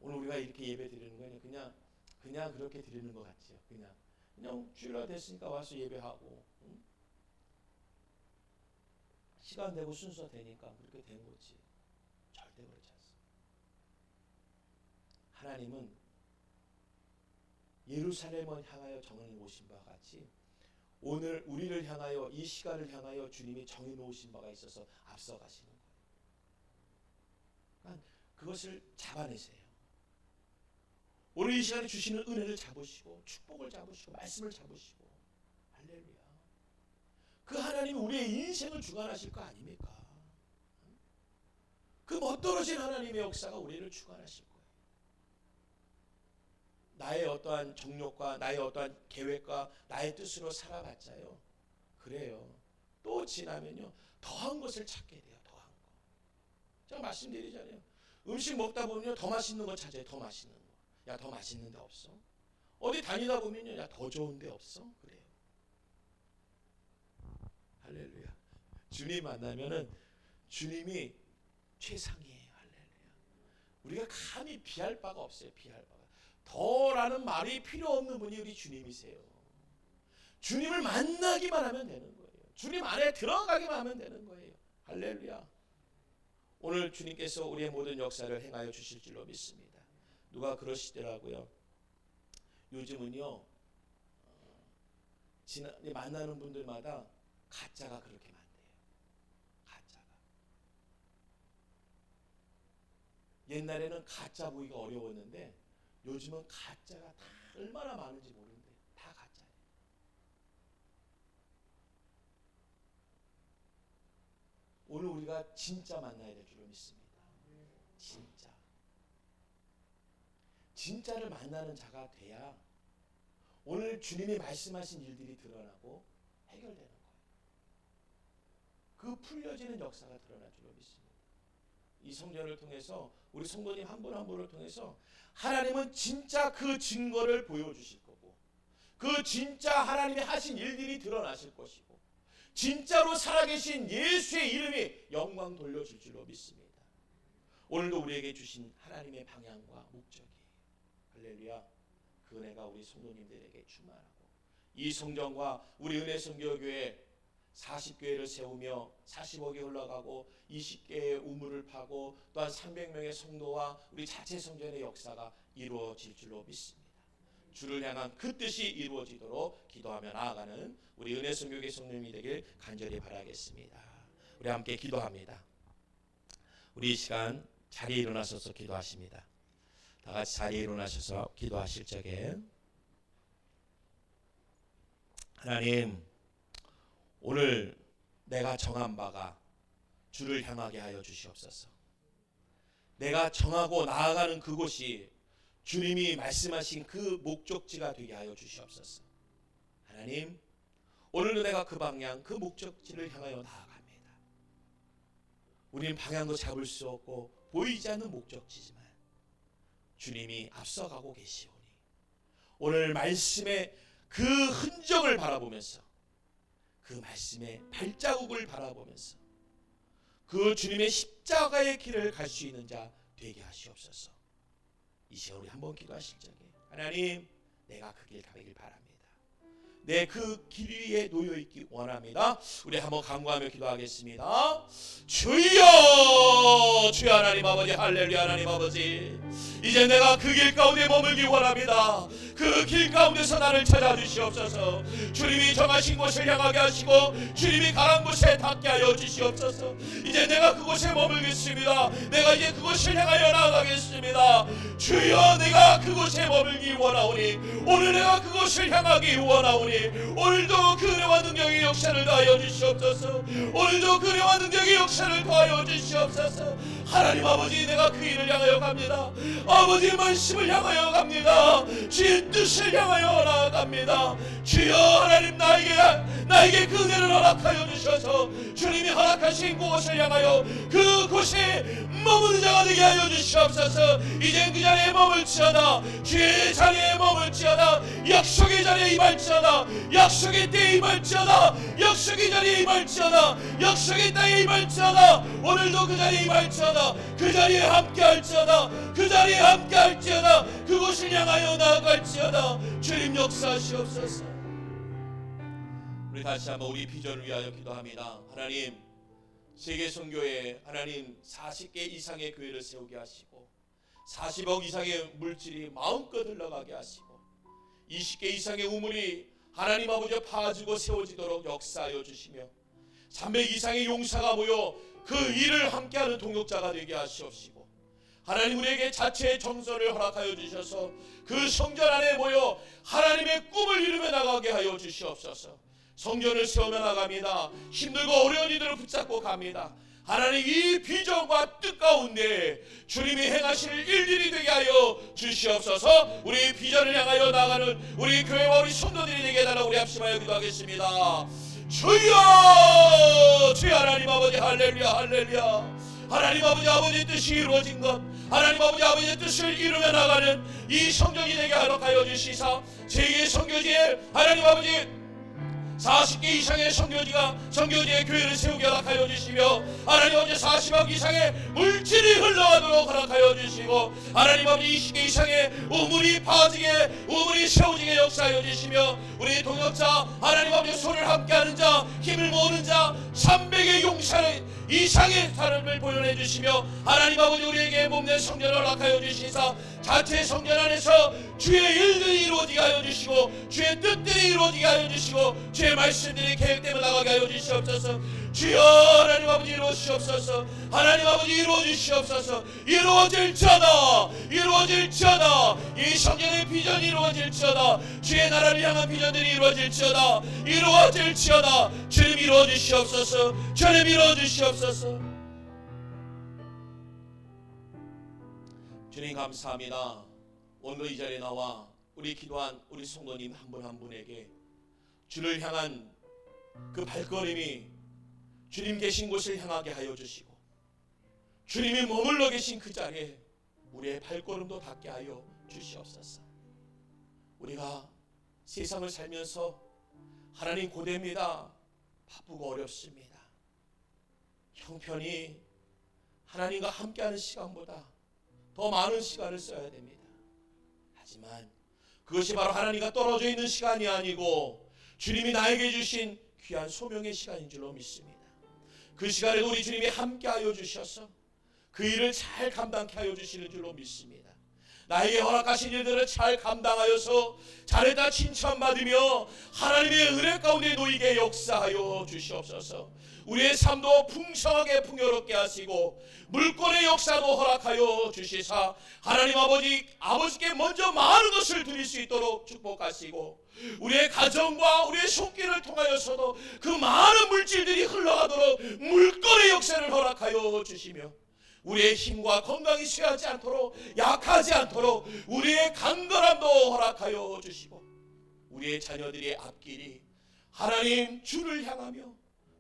오늘 우리가 이렇게 예배 드리는 거는 그냥 그렇게 드리는 것 같지요. 그냥 주일날 됐으니까 와서 예배하고, 응? 시간 되고 순서 되니까 그렇게 된 거지. 절대 그렇지 않습니다. 하나님은 예루살렘을 향하여 정을 오신 바와 같이 오늘 우리를 향하여 이 시간을 향하여 주님이 정해놓으신 바가 있어서 앞서가시는 거예요. 그러니까 그것을 잡아내세요. 오늘 이 시간에 주시는 은혜를 잡으시고 축복을 잡으시고 말씀을 잡으시고 할렐루야. 그 하나님이 우리의 인생을 주관하실 거 아닙니까? 그 멋떨어진 하나님의 역사가 우리를 주관하실 거예요. 나의 어떠한 정욕과 나의 어떠한 계획과 나의 뜻으로 살아봤자요, 그래요. 또 지나면요 더한 것을 찾게 돼요. 더한 거. 제가 말씀드리잖아요. 음식 먹다 보면요 더 맛있는 거 찾아요. 더 맛있는 거. 야, 더 맛있는 데 없어? 어디 다니다 보면요, 야, 더 좋은 데 없어? 그래요. 할렐루야. 주님 만나면은 주님이 최상이에요. 할렐루야. 우리가 감히 비할 바가 없어요. 비할 바가. 더라는 말이 필요 없는 분이 우리 주님이세요. 주님을 만나기만 하면 되는 거예요. 주님 안에 들어가기만 하면 되는 거예요. 할렐루야. 오늘 주님께서 우리의 모든 역사를 행하여 주실 줄로 믿습니다. 누가 그러시더라고요. 요즘은요 만나는 분들마다 가짜가 그렇게 많대요. 가짜가. 옛날에는 가짜 보기가 어려웠는데 요즘은 가짜가 다 얼마나 많은지 모르는데 다 가짜예요. 오늘 우리가 진짜 만나야 될 줄로 믿습니다. 진짜. 진짜를 만나는 자가 돼야 오늘 주님이 말씀하신 일들이 드러나고 해결되는 거예요. 그 풀려지는 역사가 드러날 줄로 믿습니다. 이 성전을 통해서 우리 성도님 한 분 한 분을 통해서 하나님은 진짜 그 증거를 보여주실 거고 그 진짜 하나님이 하신 일들이 드러나실 것이고 진짜로 살아계신 예수의 이름이 영광 돌려질 줄로 믿습니다. 오늘도 우리에게 주신 하나님의 방향과 목적이 할렐루야. 그 은혜가 우리 성도님들에게 충만하고 이 성전과 우리 은혜선교교회 40교회를 세우며 40억이 흘러가고 20개의 우물을 파고 또한 300명의 성도와 우리 자체 성전의 역사가 이루어질 줄로 믿습니다. 주를 향한 그 뜻이 이루어지도록 기도하며 나아가는 우리 은혜선교교회 성도님이 되길 간절히 바라겠습니다. 우리 함께 기도합니다. 우리 이 시간 자리에 일어나셔서 기도하십니다. 다 같이 자리에 일어나셔서 기도하실 적에 하나님, 오늘 내가 정한 바가 주를 향하게 하여 주시옵소서. 내가 정하고 나아가는 그곳이 주님이 말씀하신 그 목적지가 되게 하여 주시옵소서. 하나님, 오늘도 내가 그 방향, 그 목적지를 향하여 나아갑니다. 우리는 방향도 잡을 수 없고 보이지 않는 목적지지만 주님이 앞서가고 계시오니 오늘 말씀의 그 흔적을 바라보면서 그 말씀의 발자국을 바라보면서 그 주님의 십자가의 길을 갈 수 있는 자 되게 하시옵소서. 이 시간 우리 한번 기도하실 적에 하나님, 내가 그 길 가길 바랍니다. 내 그 길 위에 놓여있기 원합니다. 우리 한번 간구하며 기도하겠습니다. 주여, 주여 하나님 아버지, 할렐루야. 하나님 아버지, 이제 내가 그 길 가운데 머물기 원합니다. 그 길 가운데서 나를 찾아주시옵소서. 주님이 정하신 곳을 향하게 하시고 주님이 가란 곳에 닿게 하여 주시옵소서. 이제 내가 그곳에 머물겠습니다. 내가 이제 그곳을 향하여 나아가겠습니다. 주여, 내가 그곳에 머물기 원하오니 오늘 내가 그곳을 향하기 원하오니 오늘도 그 은혜와 능력의 역사를 더하여 주시옵소서. 오늘도 그 은혜와 능력의 역사를 더하여 주시옵소서. 하나님 아버지, 내가 그 일을 향하여 갑니다. 아버지의 말씀을 향하여 갑니다. 주의 뜻을 향하여 나아갑니다. 주여, 하나님, 나에게 그 은혜를 허락하여 주셔서 주님이 허락하신 그곳을 향하여 그곳에 머무는 자가 되게 하여 주시옵소서. 이젠 그 자리에 머물지어다. 주의 자리에 머물지어다. 약속의 자리에 임할지어다. 약속의 때에 임할지어다. 약속의 자리에 임할지어다. 약속의 땅에 임할지어다. 오늘도 그 자리에 임할지어다. 그 자리에 함께할지어다. 그 자리에 함께할지어다. 그곳을 향하여 나아갈지어다. 주님 역사하시옵소서. 우리 다시 한번 우리 비전을 위하여 기도합니다. 하나님, 세계선교회 하나님 40개 이상의 교회를 세우게 하시고 40억 이상의 물질이 마음껏 흘러가게 하시고 20개 이상의 우물이 하나님 아버지 파지고 세워지도록 역사하여 주시며 300 이상의 용사가 모여 그 일을 함께하는 동역자가 되게 하시옵시고, 하나님 우리에게 자체의 정선을 허락하여 주셔서 그 성전 안에 모여 하나님의 꿈을 이루며 나가게 하여 주시옵소서. 성전을 세우며 나갑니다. 힘들고 어려운 이들을 붙잡고 갑니다. 하나님 이 비전과 뜻 가운데 주님이 행하실 일들이 되게 하여 주시옵소서. 우리 비전을 향하여 나가는 우리 교회와 우리 성도들이 되게 해달라 우리 합심하여 기도하겠습니다. 주여, 주여 하나님 아버지 할렐루야 할렐루야. 하나님 아버지 뜻이 이루어진 것, 하나님 아버지 뜻을 이루며 나가는 이 성전이 되게 하여 주시사, 세계 선교지에 하나님 아버지 40개 이상의 선교지의 교회를 세우게 허락하여 주시며, 하나님 아버지 40억 이상의 물질이 흘러가도록 허락하여 주시고, 하나님 아버지 20개 이상의 우물이 파지게 우물이 세워지게 역사하여 주시며, 우리 동역자 하나님 아버지 손을 함께하는 자, 힘을 모으는 자 300의 용사를 이상의 사람을 보존해 주시며, 하나님 아버지 우리에게 몸된 성전을 허락하여 주시사 자체 성전 안에서 주의 일들이 이루어지게 하여 주시고, 주의 뜻들이 이루어지게 하여 주시고, 주의 말씀들이 계획되며 나가게 하여 주시옵소서. 주여 하나님 아버지 이루어주시옵소서. 하나님 아버지 이루어주시옵소서. 이루어질지어다 이루어질지어다. 이 성전의 비전이 이루어질지어다. 주의 나라를 향한 비전들이 이루어질지어다 이루어질지어다. 주님 이루어주시옵소서. 주님 이루어주시옵소서. 주님 감사합니다. 오늘 이 자리에 나와 우리 기도한 우리 성도님 한 분 한 분에게 주를 향한 그 발걸음이 주님 계신 곳을 향하게 하여 주시고, 주님이 머물러 계신 그 자리에 우리의 발걸음도 닿게 하여 주시옵소서. 우리가 세상을 살면서 하나님 고됩니다. 바쁘고 어렵습니다. 형편이 하나님과 함께하는 시간보다 더 많은 시간을 써야 됩니다. 하지만 그것이 바로 하나님과 떨어져 있는 시간이 아니고 주님이 나에게 주신 귀한 소명의 시간인 줄로 믿습니다. 그 시간에도 우리 주님이 함께하여 주셔서 그 일을 잘 감당케 하여 주시는 줄로 믿습니다. 나에게 허락하신 일들을 잘 감당하여서 잘했다 칭찬받으며 하나님의 은혜 가운데 놓이게 역사하여 주시옵소서. 우리의 삶도 풍성하게 풍요롭게 하시고 물권의 역사도 허락하여 주시사 하나님 아버지께 먼저 많은 것을 드릴 수 있도록 축복하시고, 우리의 가정과 우리의 손길을 통하여서도 그 많은 물질들이 흘러가도록 물권의 역사를 허락하여 주시며, 우리의 힘과 건강이 쇠하지 않도록 약하지 않도록 우리의 강건함도 허락하여 주시고, 우리의 자녀들의 앞길이 하나님 주를 향하며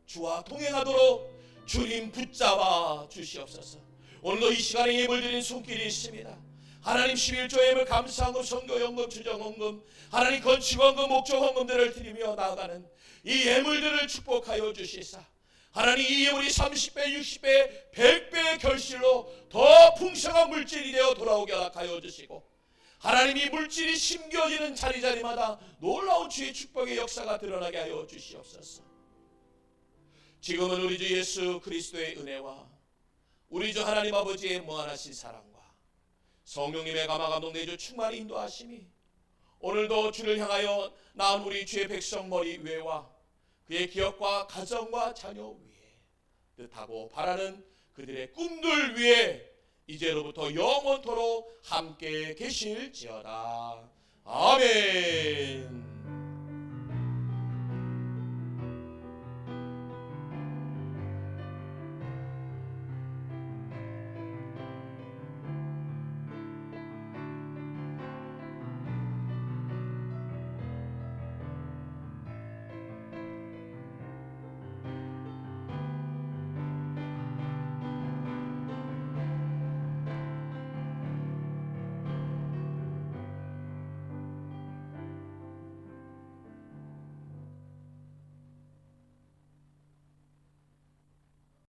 주와 동행하도록 주님 붙잡아 주시옵소서. 오늘도 이 시간에 예물 드린 손길이 있습니다. 하나님 11조 예물 감사헌금 선교연금 주정헌금 하나님 건축헌금 목적헌금들을 드리며 나아가는 이 예물들을 축복하여 주시사 하나님 이 예물이 30배 60배 100배의 결실로 더 풍성한 물질이 되어 돌아오게 하여 주시고, 하나님 이 물질이 심겨지는 자리자리마다 놀라운 주의 축복의 역사가 드러나게 하여 주시옵소서. 지금은 우리 주 예수 그리스도의 은혜와 우리 주 하나님 아버지의 무한하신 사랑과 성령님의 감화감동 내주 충만히 인도하심이 오늘도 주를 향하여 나은 우리 주의 백성 머리 위에와 그의 기업과 가정과 자녀 위에 뜻하고 바라는 그들의 꿈들 위에 이제로부터 영원토록 함께 계실지어다. 아멘.